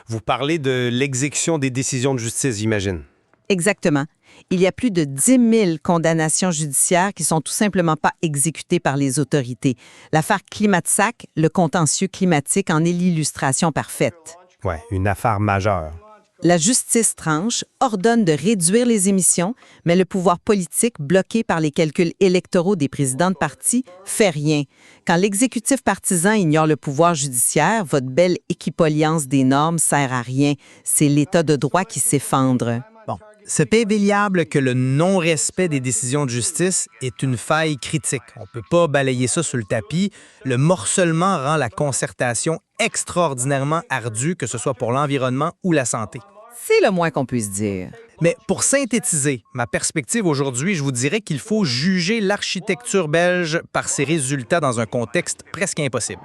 Vous parlez de l'exécution des décisions de justice, j'imagine. Exactement. Il y a plus de 10 000 condamnations judiciaires qui sont tout simplement pas exécutées par les autorités. L'affaire Climat-Sac, le contentieux climatique, en est l'illustration parfaite. Ouais, une affaire majeure. La justice tranche, ordonne de réduire les émissions, mais le pouvoir politique, bloqué par les calculs électoraux des présidents de parti, fait rien. Quand l'exécutif partisan ignore le pouvoir judiciaire, votre belle équipolience des normes sert à rien. C'est l'État de droit qui s'effondre. Bon, c'est pénible que le non-respect des décisions de justice est une faille critique. On ne peut pas balayer ça sous le tapis. Le morcellement rend la concertation extraordinairement ardue, que ce soit pour l'environnement ou la santé. C'est le moins qu'on puisse dire. Mais pour synthétiser ma perspective aujourd'hui, je vous dirais qu'il faut juger l'architecture belge par ses résultats dans un contexte presque impossible.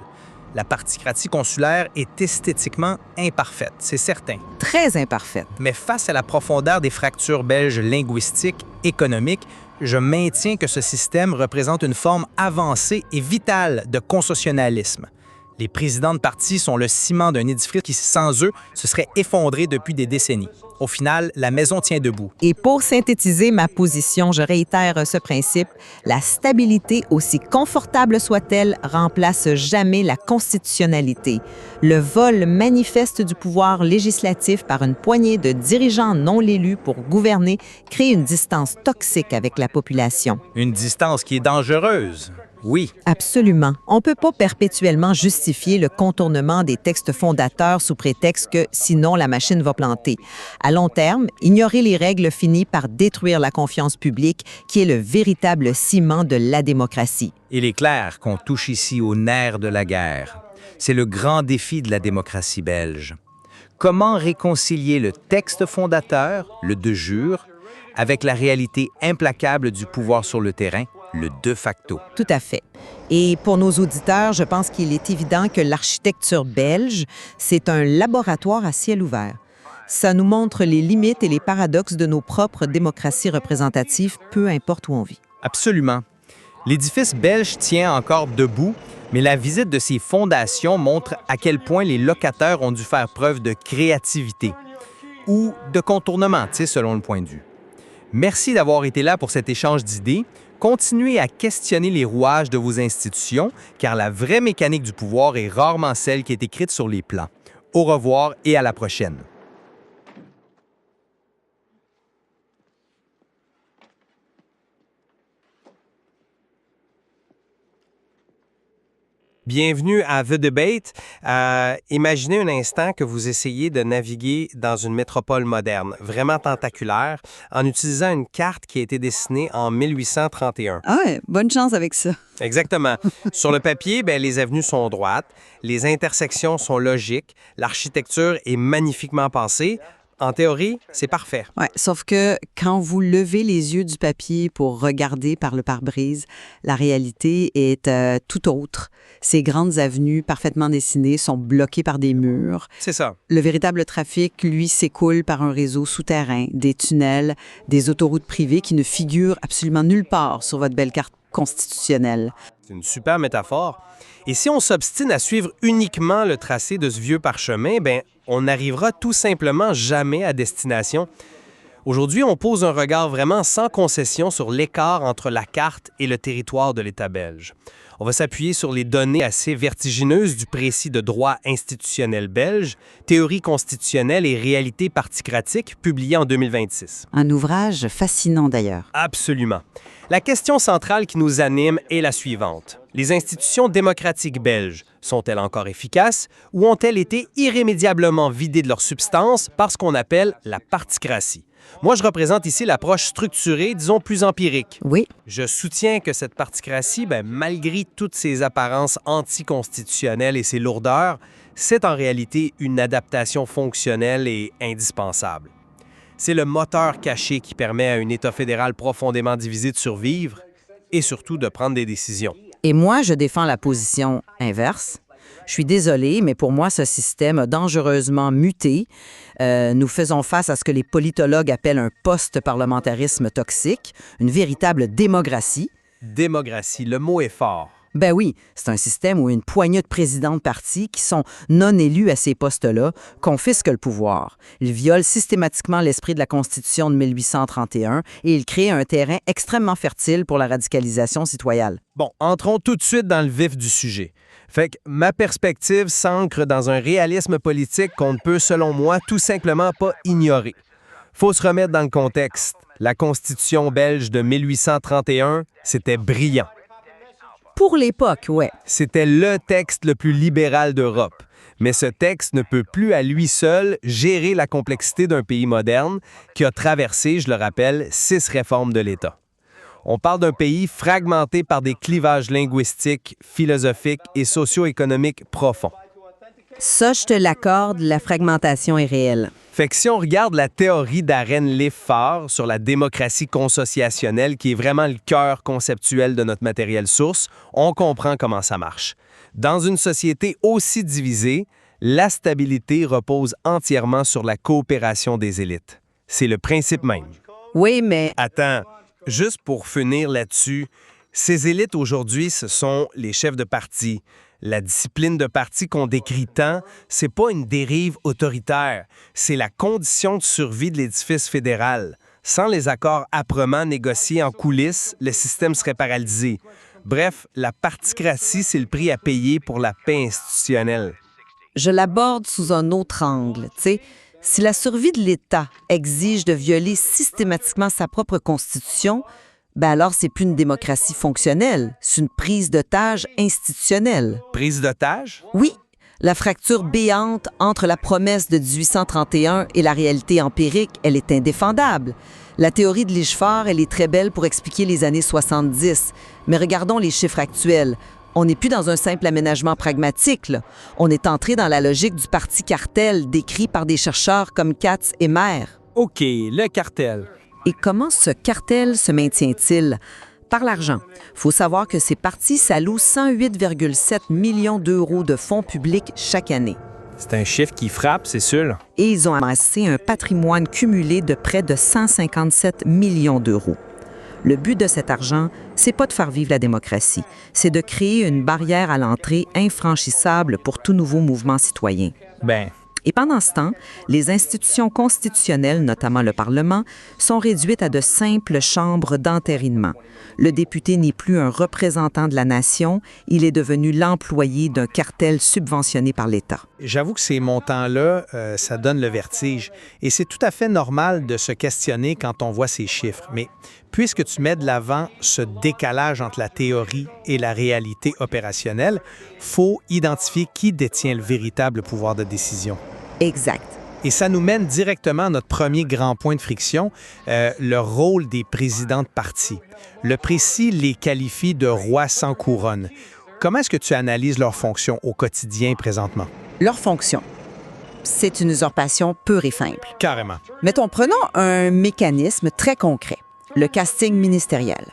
La particratie consulaire est esthétiquement imparfaite, c'est certain. Très imparfaite. Mais face à la profondeur des fractures belges linguistiques, économiques, je maintiens que ce système représente une forme avancée et vitale de concessionalisme. Les présidents de parti sont le ciment d'un édifice qui, sans eux, se serait effondré depuis des décennies. Au final, la maison tient debout. Et pour synthétiser ma position, je réitère ce principe. La stabilité, aussi confortable soit-elle, remplace jamais la constitutionnalité. Le vol manifeste du pouvoir législatif par une poignée de dirigeants non élus pour gouverner crée une distance toxique avec la population. Une distance qui est dangereuse. Oui. Absolument. On ne peut pas perpétuellement justifier le contournement des textes fondateurs sous prétexte que sinon la machine va planter. À long terme, ignorer les règles finit par détruire la confiance publique qui est le véritable ciment de la démocratie. Il est clair qu'on touche ici au nerf de la guerre. C'est le grand défi de la démocratie belge. Comment réconcilier le texte fondateur, le de jure, avec la réalité implacable du pouvoir sur le terrain, le de facto? Tout à fait. Et pour nos auditeurs, je pense qu'il est évident que l'architecture belge, c'est un laboratoire à ciel ouvert. Ça nous montre les limites et les paradoxes de nos propres démocraties représentatives, peu importe où on vit. Absolument. L'édifice belge tient encore debout, mais la visite de ses fondations montre à quel point les locataires ont dû faire preuve de créativité ou de contournement, selon le point de vue. Merci d'avoir été là pour cet échange d'idées. Continuez à questionner les rouages de vos institutions, car la vraie mécanique du pouvoir est rarement celle qui est écrite sur les plans. Au revoir et à la prochaine. Bienvenue à The Debate. Imaginez un instant que vous essayez de naviguer dans une métropole moderne, vraiment tentaculaire, en utilisant une carte qui a été dessinée en 1831. Ah ouais, bonne chance avec ça. Exactement. Sur le papier, les avenues sont droites, les intersections sont logiques, l'architecture est magnifiquement pensée. En théorie, c'est parfait. Ouais, sauf que quand vous levez les yeux du papier pour regarder par le pare-brise, la réalité est tout autre. Ces grandes avenues parfaitement dessinées sont bloquées par des murs. C'est ça. Le véritable trafic, lui, s'écoule par un réseau souterrain, des tunnels, des autoroutes privées qui ne figurent absolument nulle part sur votre belle carte constitutionnelle. C'est une super métaphore. Et si on s'obstine à suivre uniquement le tracé de ce vieux parchemin, on n'arrivera tout simplement jamais à destination. Aujourd'hui, on pose un regard vraiment sans concession sur l'écart entre la carte et le territoire de l'État belge. On va s'appuyer sur les données assez vertigineuses du précis de droit institutionnel belge, Théorie constitutionnelle et réalité particratique, publié en 2026. Un ouvrage fascinant d'ailleurs. Absolument. La question centrale qui nous anime est la suivante. Les institutions démocratiques belges sont-elles encore efficaces ou ont-elles été irrémédiablement vidées de leur substance par ce qu'on appelle la particratie? Moi, je représente ici l'approche structurée, disons plus empirique. Oui. Je soutiens que cette particratie, malgré toutes ses apparences anticonstitutionnelles et ses lourdeurs, c'est en réalité une adaptation fonctionnelle et indispensable. C'est le moteur caché qui permet à un État fédéral profondément divisé de survivre et surtout de prendre des décisions. Et moi, je défends la position inverse. Je suis désolée, mais pour moi, ce système a dangereusement muté. Nous faisons face à ce que les politologues appellent un post-parlementarisme toxique, une véritable démocratie. Démocratie, le mot est fort. Ben oui, c'est un système où une poignée de présidents de partis qui sont non élus à ces postes-là confisquent le pouvoir. Ils violent systématiquement l'esprit de la Constitution de 1831 et ils créent un terrain extrêmement fertile pour la radicalisation citoyenne. Bon, entrons tout de suite dans le vif du sujet. Fait que ma perspective s'ancre dans un réalisme politique qu'on ne peut, selon moi, tout simplement pas ignorer. Faut se remettre dans le contexte. La Constitution belge de 1831, c'était brillant. Pour l'époque, ouais. C'était le texte le plus libéral d'Europe. Mais ce texte ne peut plus à lui seul gérer la complexité d'un pays moderne qui a traversé, je le rappelle, 6 réformes de l'État. On parle d'un pays fragmenté par des clivages linguistiques, philosophiques et socio-économiques profonds. Ça, je te l'accorde, la fragmentation est réelle. Fait que si on regarde la théorie d'Arène Liffard sur la démocratie consociationnelle, qui est vraiment le cœur conceptuel de notre matériel source, on comprend comment ça marche. Dans une société aussi divisée, la stabilité repose entièrement sur la coopération des élites. C'est le principe même. Oui, mais... Attends, juste pour finir là-dessus, ces élites aujourd'hui, ce sont les chefs de parti. La discipline de parti qu'on décrit tant, c'est pas une dérive autoritaire, c'est la condition de survie de l'édifice fédéral. Sans les accords âprement négociés en coulisses, le système serait paralysé. Bref, la particratie, c'est le prix à payer pour la paix institutionnelle. Je l'aborde sous un autre angle, tu sais. Si la survie de l'État exige de violer systématiquement sa propre constitution, alors c'est plus une démocratie fonctionnelle, c'est une prise d'otage institutionnelle. Prise d'otage? Oui, la fracture béante entre la promesse de 1831 et la réalité empirique, elle est indéfendable. La théorie de Lichfard, elle est très belle pour expliquer les années 70, mais regardons les chiffres actuels. On n'est plus dans un simple aménagement pragmatique, là. On est entré dans la logique du parti cartel décrit par des chercheurs comme Katz et Maire. OK, le cartel. Et comment ce cartel se maintient-il? Par l'argent. Il faut savoir que ces partis s'allouent 108,7 millions d'euros de fonds publics chaque année. C'est un chiffre qui frappe, c'est sûr. Et ils ont amassé un patrimoine cumulé de près de 157 millions d'euros. Le but de cet argent, c'est pas de faire vivre la démocratie, c'est de créer une barrière à l'entrée infranchissable pour tout nouveau mouvement citoyen. Et pendant ce temps, les institutions constitutionnelles, notamment le Parlement, sont réduites à de simples chambres d'entérinement. Le député n'est plus un représentant de la nation, il est devenu l'employé d'un cartel subventionné par l'État. J'avoue que ces montants-là, ça donne le vertige. Et c'est tout à fait normal de se questionner quand on voit ces chiffres. Mais Puisque tu mets de l'avant ce décalage entre la théorie et la réalité opérationnelle, faut identifier qui détient le véritable pouvoir de décision. Exact. Et ça nous mène directement à notre premier grand point de friction, le rôle des présidents de parti. Le précis les qualifie de rois sans couronne. Comment est-ce que tu analyses leur fonction au quotidien présentement? Leur fonction, c'est une usurpation pure et simple. Carrément. Mettons, prenons un mécanisme très concret, le casting ministériel.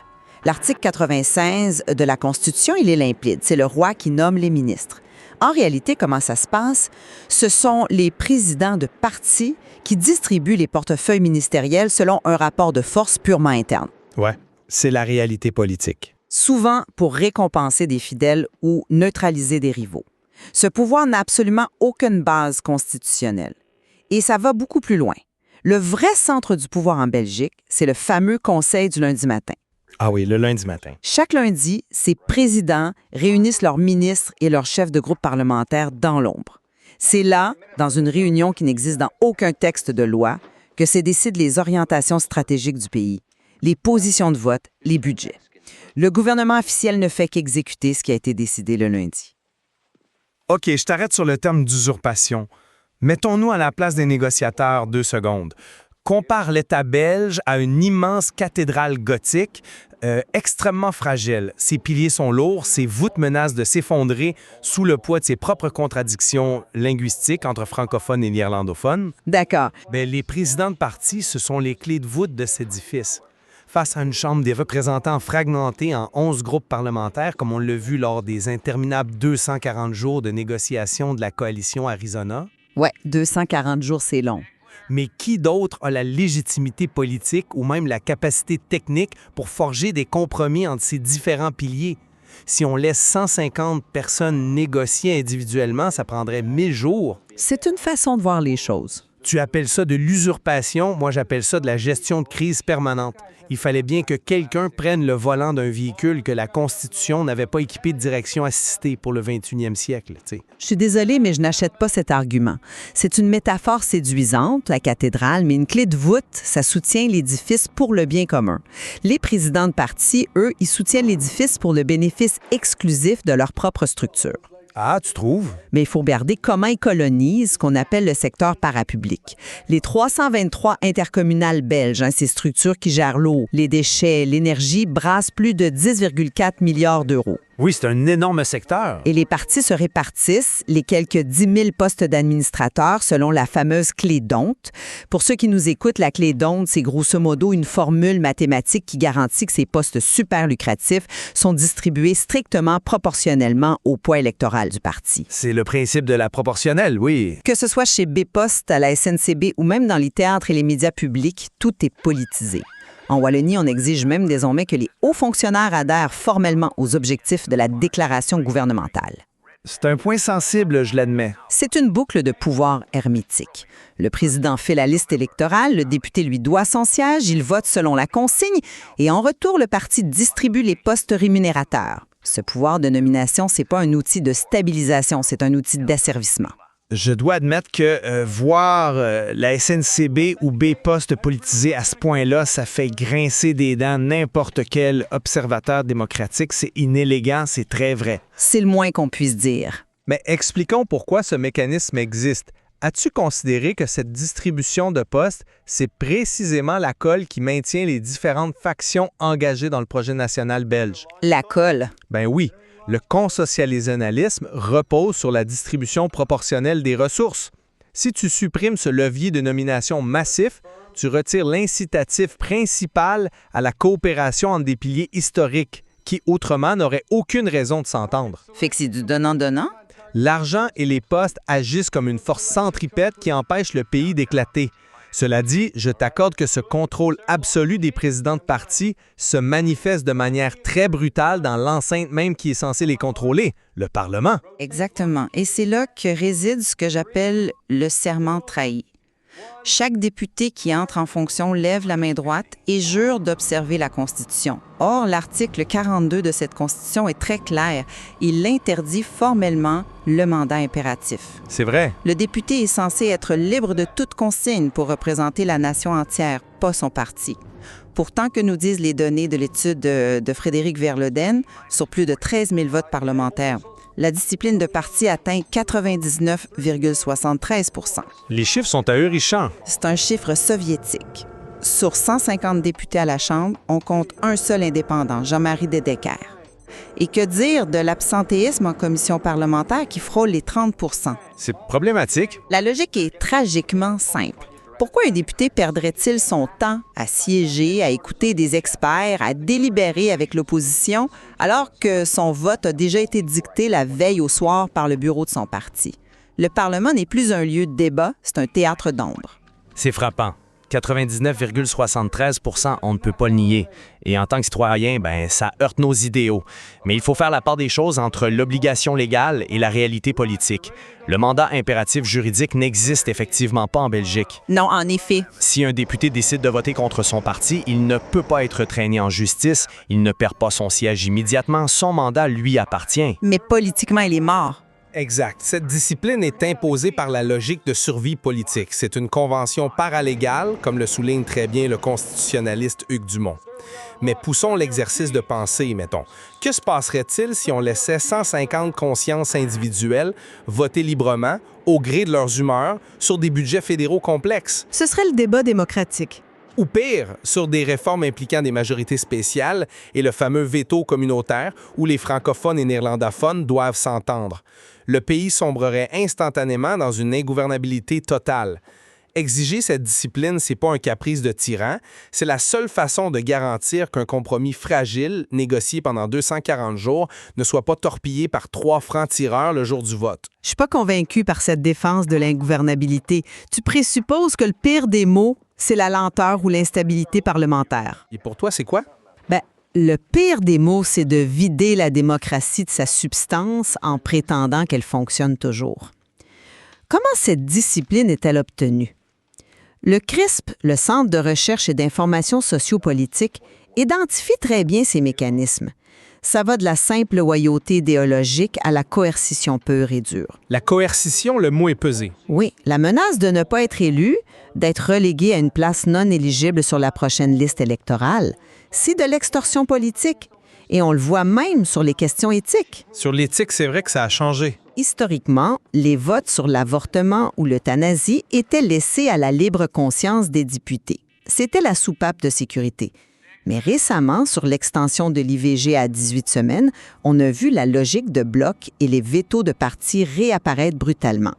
L'article 96 de la Constitution, il est limpide. C'est le roi qui nomme les ministres. En réalité, comment ça se passe? Ce sont les présidents de partis qui distribuent les portefeuilles ministériels selon un rapport de force purement interne. Ouais, c'est la réalité politique. Souvent pour récompenser des fidèles ou neutraliser des rivaux. Ce pouvoir n'a absolument aucune base constitutionnelle. Et ça va beaucoup plus loin. Le vrai centre du pouvoir en Belgique, c'est le fameux Conseil du lundi matin. Ah oui, le lundi matin. Chaque lundi, ces présidents réunissent leurs ministres et leurs chefs de groupe parlementaire dans l'ombre. C'est là, dans une réunion qui n'existe dans aucun texte de loi, que se décident les orientations stratégiques du pays, les positions de vote, les budgets. Le gouvernement officiel ne fait qu'exécuter ce qui a été décidé le lundi. OK, je t'arrête sur le terme d'usurpation. Mettons-nous à la place des négociateurs 2 secondes. Compare l'État belge à une immense cathédrale gothique extrêmement fragile. Ses piliers sont lourds, ses voûtes menacent de s'effondrer sous le poids de ses propres contradictions linguistiques entre francophones et néerlandophones. D'accord. Les présidents de parti, ce sont les clés de voûte de cet édifice. Face à une Chambre des représentants fragmentée en 11 groupes parlementaires, comme on l'a vu lors des interminables 240 jours de négociations de la coalition Arizona. Ouais, 240 jours, c'est long. Mais qui d'autre a la légitimité politique ou même la capacité technique pour forger des compromis entre ces différents piliers? Si on laisse 150 personnes négocier individuellement, ça prendrait 1000 jours. C'est une façon de voir les choses. Tu appelles ça de l'usurpation, moi j'appelle ça de la gestion de crise permanente. Il fallait bien que quelqu'un prenne le volant d'un véhicule que la Constitution n'avait pas équipé de direction assistée pour le 21e siècle. T'sais. Je suis désolée, mais je n'achète pas cet argument. C'est une métaphore séduisante, la cathédrale, mais une clé de voûte, ça soutient l'édifice pour le bien commun. Les présidents de parti, eux, ils soutiennent l'édifice pour le bénéfice exclusif de leur propre structure. Ah, tu trouves? Mais il faut regarder comment ils colonisent ce qu'on appelle le secteur parapublic. Les 323 intercommunales belges, ces structures qui gèrent l'eau, les déchets, l'énergie, brassent plus de 10,4 milliards d'euros. Oui, c'est un énorme secteur. Et les partis se répartissent les quelques 10 000 postes d'administrateurs selon la fameuse clé d'Hondt. Pour ceux qui nous écoutent, la clé d'Hondt, c'est grosso modo une formule mathématique qui garantit que ces postes super lucratifs sont distribués strictement proportionnellement au poids électoral du parti. C'est le principe de la proportionnelle, oui. Que ce soit chez Bpost, à la SNCB ou même dans les théâtres et les médias publics, tout est politisé. En Wallonie, on exige même désormais que les hauts fonctionnaires adhèrent formellement aux objectifs de la déclaration gouvernementale. C'est un point sensible, je l'admets. C'est une boucle de pouvoir hermétique. Le président fait la liste électorale, le député lui doit son siège, il vote selon la consigne et en retour, le parti distribue les postes rémunérateurs. Ce pouvoir de nomination, c'est pas un outil de stabilisation, c'est un outil d'asservissement. Je dois admettre que voir la SNCB ou Bpost politisée à ce point-là, ça fait grincer des dents n'importe quel observateur démocratique. C'est inélégant, c'est très vrai. C'est le moins qu'on puisse dire. Mais expliquons pourquoi ce mécanisme existe. As-tu considéré que cette distribution de postes, c'est précisément la colle qui maintient les différentes factions engagées dans le projet national belge? La colle? Ben oui. Le consocialisonnalisme repose sur la distribution proportionnelle des ressources. Si tu supprimes ce levier de nomination massif, tu retires l'incitatif principal à la coopération entre des piliers historiques qui, autrement, n'auraient aucune raison de s'entendre. Fait que c'est du donnant-donnant? L'argent et les postes agissent comme une force centripète qui empêche le pays d'éclater. Cela dit, je t'accorde que ce contrôle absolu des présidents de parti se manifeste de manière très brutale dans l'enceinte même qui est censée les contrôler, le Parlement. Exactement. Et c'est là que réside ce que j'appelle le serment trahi. Chaque député qui entre en fonction lève la main droite et jure d'observer la Constitution. Or, l'article 42 de cette Constitution est très clair. Il interdit formellement le mandat impératif. C'est vrai. Le député est censé être libre de toute consigne pour représenter la nation entière, pas son parti. Pourtant, que nous disent les données de l'étude de Frédéric Verloden sur plus de 13 000 votes parlementaires? La discipline de parti atteint 99,73 %. Les chiffres sont ahurissants. C'est un chiffre soviétique. Sur 150 députés à la Chambre, on compte un seul indépendant, Jean-Marie Dedecker. Et que dire de l'absentéisme en commission parlementaire qui frôle les 30 %? C'est problématique. La logique est tragiquement simple. Pourquoi un député perdrait-il son temps à siéger, à écouter des experts, à délibérer avec l'opposition, alors que son vote a déjà été dicté la veille au soir par le bureau de son parti? Le Parlement n'est plus un lieu de débat, c'est un théâtre d'ombre. C'est frappant. 99,73 %, on ne peut pas le nier. Et en tant que citoyen, ça heurte nos idéaux. Mais il faut faire la part des choses entre l'obligation légale et la réalité politique. Le mandat impératif juridique n'existe effectivement pas en Belgique. Non, en effet. Si un député décide de voter contre son parti, il ne peut pas être traîné en justice, il ne perd pas son siège immédiatement, son mandat lui appartient. Mais politiquement, il est mort. Exact. Cette discipline est imposée par la logique de survie politique. C'est une convention paralégale, comme le souligne très bien le constitutionnaliste Hugues Dumont. Mais poussons l'exercice de pensée, mettons. Que se passerait-il si on laissait 150 consciences individuelles voter librement, au gré de leurs humeurs, sur des budgets fédéraux complexes? Ce serait le débat démocratique. Ou pire, sur des réformes impliquant des majorités spéciales et le fameux veto communautaire où les francophones et néerlandophones doivent s'entendre. Le pays sombrerait instantanément dans une ingouvernabilité totale. Exiger cette discipline, c'est pas un caprice de tyran, c'est la seule façon de garantir qu'un compromis fragile, négocié pendant 240 jours, ne soit pas torpillé par 3 francs-tireurs le jour du vote. Je suis pas convaincu par cette défense de l'ingouvernabilité. Tu présupposes que le pire des maux, c'est la lenteur ou l'instabilité parlementaire. Et pour toi, c'est quoi? Le pire des maux, c'est de vider la démocratie de sa substance en prétendant qu'elle fonctionne toujours. Comment cette discipline est-elle obtenue? Le CRISP, le Centre de recherche et d'information sociopolitique, identifie très bien ces mécanismes. Ça va de la simple loyauté idéologique à la coercition pure et dure. La coercition, le mot est pesé. Oui, la menace de ne pas être élu, d'être relégué à une place non éligible sur la prochaine liste électorale, c'est de l'extorsion politique. Et on le voit même sur les questions éthiques. Sur l'éthique, c'est vrai que ça a changé. Historiquement, les votes sur l'avortement ou l'euthanasie étaient laissés à la libre conscience des députés. C'était la soupape de sécurité. Mais récemment, sur l'extension de l'IVG à 18 semaines, on a vu la logique de bloc et les vétos de partis réapparaître brutalement.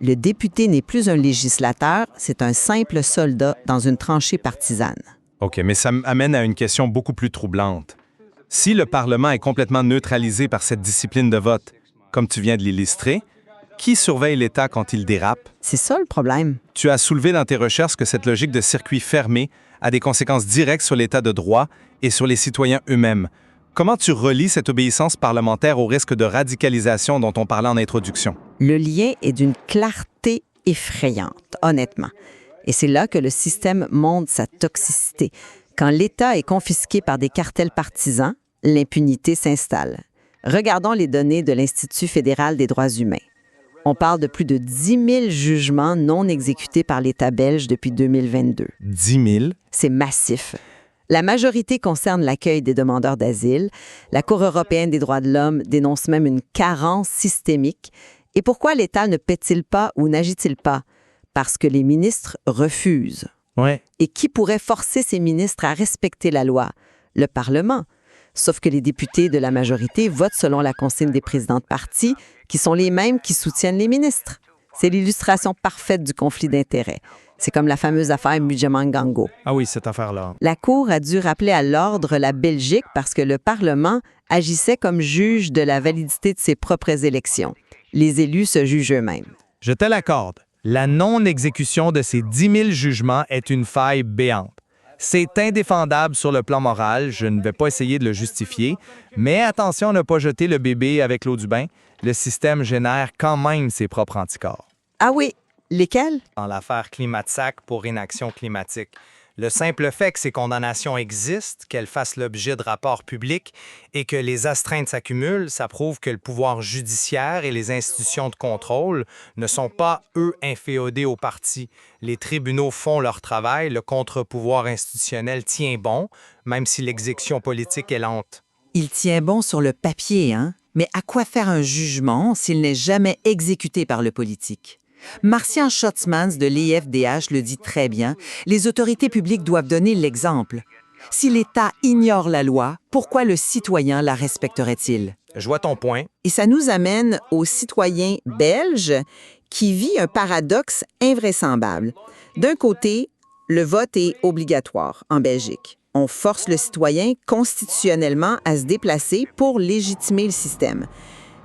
Le député n'est plus un législateur, c'est un simple soldat dans une tranchée partisane. OK, mais ça m'amène à une question beaucoup plus troublante. Si le Parlement est complètement neutralisé par cette discipline de vote, comme tu viens de l'illustrer, qui surveille l'État quand il dérape? C'est ça le problème. Tu as soulevé dans tes recherches que cette logique de circuit fermé a des conséquences directes sur l'État de droit et sur les citoyens eux-mêmes. Comment tu relis cette obéissance parlementaire au risque de radicalisation dont on parlait en introduction? Le lien est d'une clarté effrayante, honnêtement. Et c'est là que le système montre sa toxicité. Quand l'État est confisqué par des cartels partisans, l'impunité s'installe. Regardons les données de l'Institut fédéral des droits humains. On parle de plus de 10 000 jugements non exécutés par l'État belge depuis 2022. 10 000? C'est massif. La majorité concerne l'accueil des demandeurs d'asile. La Cour européenne des droits de l'homme dénonce même une carence systémique. Et pourquoi l'État ne paie-t-il pas ou n'agit-il pas? Parce que les ministres refusent. Ouais. Et qui pourrait forcer ces ministres à respecter la loi? Le Parlement. Sauf que les députés de la majorité votent selon la consigne des présidents de parti, qui sont les mêmes qui soutiennent les ministres. C'est l'illustration parfaite du conflit d'intérêts. C'est comme la fameuse affaire Mujamangango. Ah oui, cette affaire-là. La Cour a dû rappeler à l'ordre la Belgique parce que le Parlement agissait comme juge de la validité de ses propres élections. Les élus se jugent eux-mêmes. Je te l'accorde. La non-exécution de ces 10 000 jugements est une faille béante. C'est indéfendable sur le plan moral, je ne vais pas essayer de le justifier, mais attention à ne pas jeter le bébé avec l'eau du bain. Le système génère quand même ses propres anticorps. Ah oui, lesquels? Dans l'affaire Climat-Sac pour inaction climatique. Le simple fait que ces condamnations existent, qu'elles fassent l'objet de rapports publics et que les astreintes s'accumulent, ça prouve que le pouvoir judiciaire et les institutions de contrôle ne sont pas, eux, inféodés aux partis. Les tribunaux font leur travail, le contre-pouvoir institutionnel tient bon, même si l'exécution politique est lente. Il tient bon sur le papier, hein? Mais à quoi faire un jugement s'il n'est jamais exécuté par le politique? Marcian Schutzmans de l'IFDH le dit très bien, les autorités publiques doivent donner l'exemple. Si l'État ignore la loi, pourquoi le citoyen la respecterait-il? Je vois ton point. Et ça nous amène au citoyen belge qui vit un paradoxe invraisemblable. D'un côté, le vote est obligatoire en Belgique. On force le citoyen constitutionnellement à se déplacer pour légitimer le système.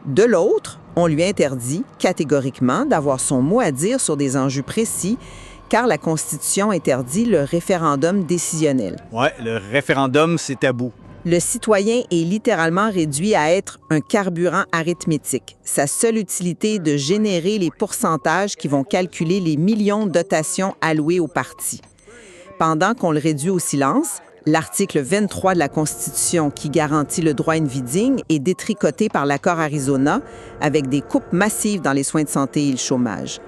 De l'autre, on lui interdit catégoriquement d'avoir son mot à dire sur des enjeux précis, car la Constitution interdit le référendum décisionnel. Ouais, le référendum, c'est tabou. Le citoyen est littéralement réduit à être un carburant arithmétique. Sa seule utilité est de générer les pourcentages qui vont calculer les millions de dotations allouées aux partis. Pendant qu'on le réduit au silence, l'article 23 de la Constitution qui garantit le droit à une vie digne est détricoté par l'accord Arizona avec des coupes massives dans les soins de santé et le chômage.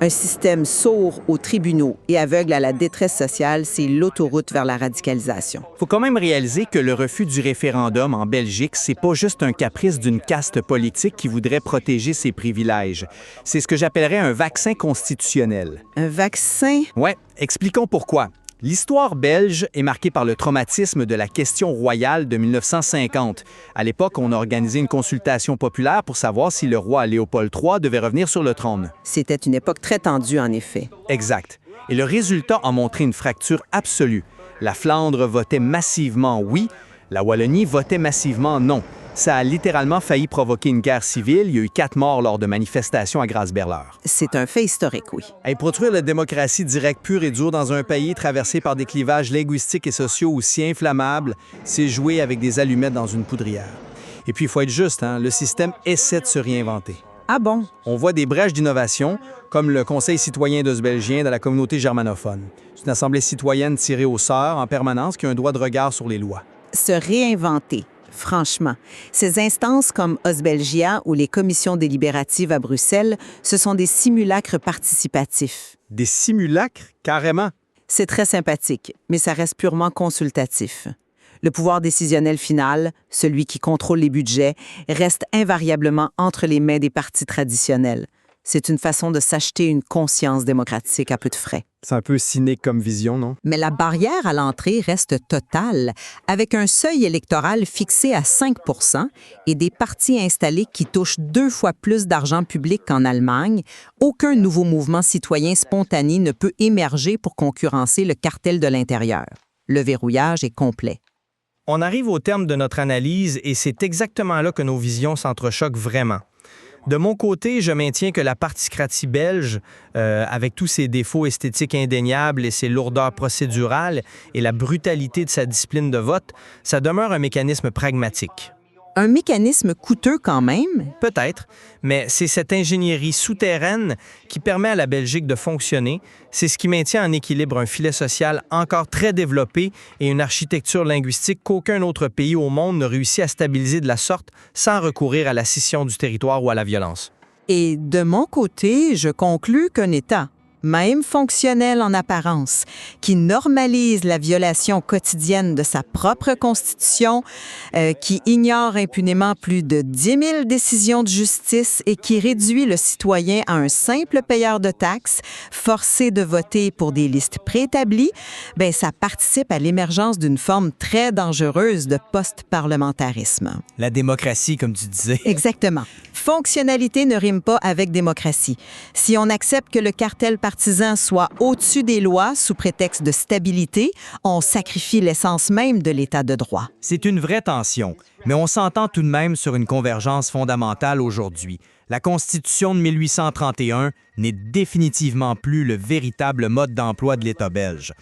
Un système sourd aux tribunaux et aveugle à la détresse sociale, c'est l'autoroute vers la radicalisation. Il faut quand même réaliser que le refus du référendum en Belgique, c'est pas juste un caprice d'une caste politique qui voudrait protéger ses privilèges. C'est ce que j'appellerais un vaccin constitutionnel. Un vaccin? Ouais, expliquons pourquoi. L'histoire belge est marquée par le traumatisme de la question royale de 1950. À l'époque, on a organisé une consultation populaire pour savoir si le roi Léopold III devait revenir sur le trône. C'était une époque très tendue, en effet. Exact. Et le résultat a montré une fracture absolue. La Flandre votait massivement oui, la Wallonie votait massivement non. Ça a littéralement failli provoquer une guerre civile. Il y a eu 4 morts lors de manifestations à Grasberler. C'est un fait historique, oui. Et produire la démocratie directe pure et dure dans un pays traversé par des clivages linguistiques et sociaux aussi inflammables, c'est jouer avec des allumettes dans une poudrière. Et puis, il faut être juste, hein, le système essaie de se réinventer. Ah bon? On voit des brèches d'innovation, comme le Conseil citoyen belgien de la communauté germanophone. C'est une assemblée citoyenne tirée au sort en permanence qui a un droit de regard sur les lois. Se réinventer. Franchement, ces instances comme Osbelgia ou les commissions délibératives à Bruxelles, ce sont des simulacres participatifs. Des simulacres, carrément? C'est très sympathique, mais ça reste purement consultatif. Le pouvoir décisionnel final, celui qui contrôle les budgets, reste invariablement entre les mains des partis traditionnels. C'est une façon de s'acheter une conscience démocratique à peu de frais. C'est un peu cynique comme vision, non? Mais la barrière à l'entrée reste totale, avec un seuil électoral fixé à 5 % et des partis installés qui touchent 2 fois plus d'argent public qu'en Allemagne. Aucun nouveau mouvement citoyen spontané ne peut émerger pour concurrencer le cartel de l'intérieur. Le verrouillage est complet. On arrive au terme de notre analyse et c'est exactement là que nos visions s'entrechoquent vraiment. De mon côté, je maintiens que la particratie belge, avec tous ses défauts esthétiques indéniables et ses lourdeurs procédurales et la brutalité de sa discipline de vote, ça demeure un mécanisme pragmatique. Un mécanisme coûteux quand même? Peut-être, mais c'est cette ingénierie souterraine qui permet à la Belgique de fonctionner. C'est ce qui maintient en équilibre un filet social encore très développé et une architecture linguistique qu'aucun autre pays au monde ne réussit à stabiliser de la sorte sans recourir à la scission du territoire ou à la violence. Et de mon côté, je conclus qu'un État, même fonctionnel en apparence, qui normalise la violation quotidienne de sa propre Constitution, qui ignore impunément plus de 10 000 décisions de justice et qui réduit le citoyen à un simple payeur de taxes, forcé de voter pour des listes préétablies, bien, ça participe à l'émergence d'une forme très dangereuse de post-parlementarisme. La démocratie, comme tu disais. Exactement. Fonctionnalité ne rime pas avec démocratie. Si on accepte que le cartel partisan soit au-dessus des lois sous prétexte de stabilité, on sacrifie l'essence même de l'État de droit. C'est une vraie tension, mais on s'entend tout de même sur une convergence fondamentale aujourd'hui. La Constitution de 1831 n'est définitivement plus le véritable mode d'emploi de l'État belge.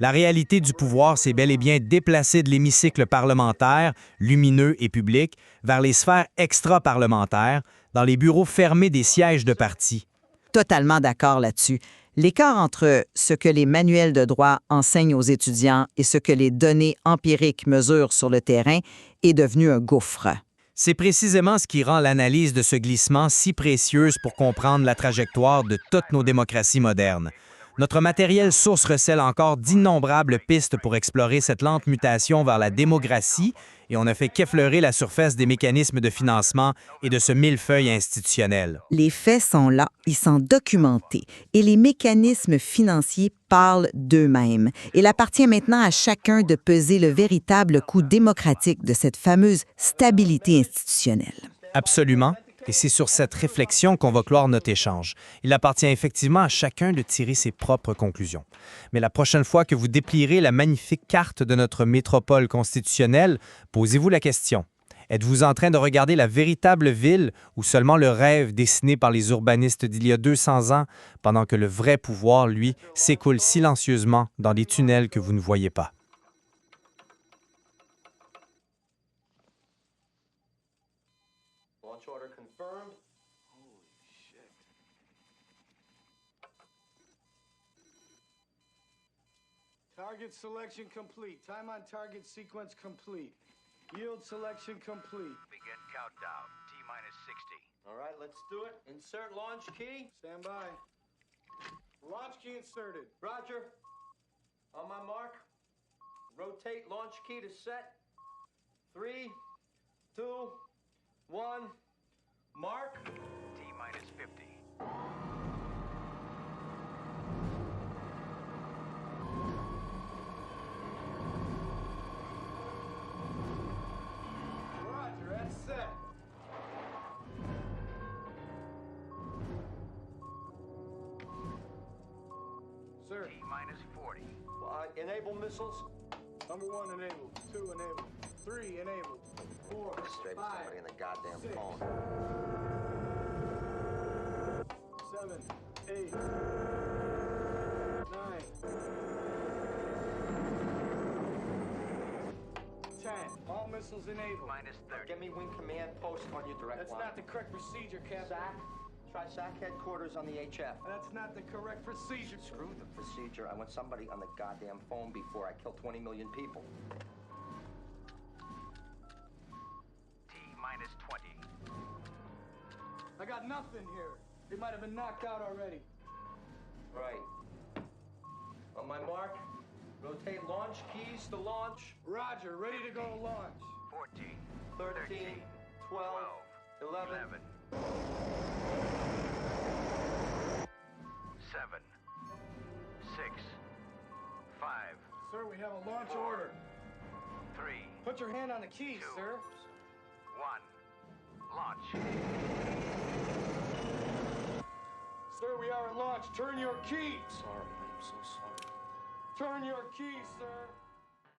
La réalité du pouvoir s'est bel et bien déplacée de l'hémicycle parlementaire, lumineux et public, vers les sphères extra-parlementaires, dans les bureaux fermés des sièges de partis. Totalement d'accord là-dessus. L'écart entre ce que les manuels de droit enseignent aux étudiants et ce que les données empiriques mesurent sur le terrain est devenu un gouffre. C'est précisément ce qui rend l'analyse de ce glissement si précieuse pour comprendre la trajectoire de toutes nos démocraties modernes. Notre matériel source recèle encore d'innombrables pistes pour explorer cette lente mutation vers la démocratie et on ne fait qu'effleurer la surface des mécanismes de financement et de ce millefeuille institutionnel. Les faits sont là, ils sont documentés et les mécanismes financiers parlent d'eux-mêmes. Il appartient maintenant à chacun de peser le véritable coût démocratique de cette fameuse stabilité institutionnelle. Absolument. Et c'est sur cette réflexion qu'on va clore notre échange. Il appartient effectivement à chacun de tirer ses propres conclusions. Mais la prochaine fois que vous déplierez la magnifique carte de notre métropole constitutionnelle, posez-vous la question. Êtes-vous en train de regarder la véritable ville ou seulement le rêve dessiné par les urbanistes d'il y a 200 ans, pendant que le vrai pouvoir, lui, s'écoule silencieusement dans des tunnels que vous ne voyez pas? Launch order confirmed. Holy shit. Target selection complete. Time on target sequence complete. Yield selection complete. Begin countdown. T-minus 60. All right, let's do it. Insert launch key. Stand by. Launch key inserted. Roger. On my mark. Rotate launch key to set. 3, 2, 1. Mark. T-minus 50. Roger, that's set. Sir. T-minus 40. Enable missiles. Number 1 enabled. 2 enabled. 3 enabled. 4, 5, somebody in the goddamn 6, phone. 7, 8, 9, 10. All missiles enabled. Minus 30. Get me wing command post on your direct line. That's not the correct procedure, Captain. SAC? Try SAC headquarters on the HF. That's not the correct procedure. Screw the procedure. I want somebody on the goddamn phone before I kill 20 million people. T-minus 20. I got nothing here. They might have been knocked out already. Right. On my mark, rotate launch keys to launch. Roger, ready to go launch. 14. 13, 12, 11. 7. 6. 5. Sir, we have a launch order. 3. Put your hand on the keys, 2, sir. 1. Launch. Sir, we are at launch. Turn your keys. Sorry, I'm so sorry. Turn your keys, sir.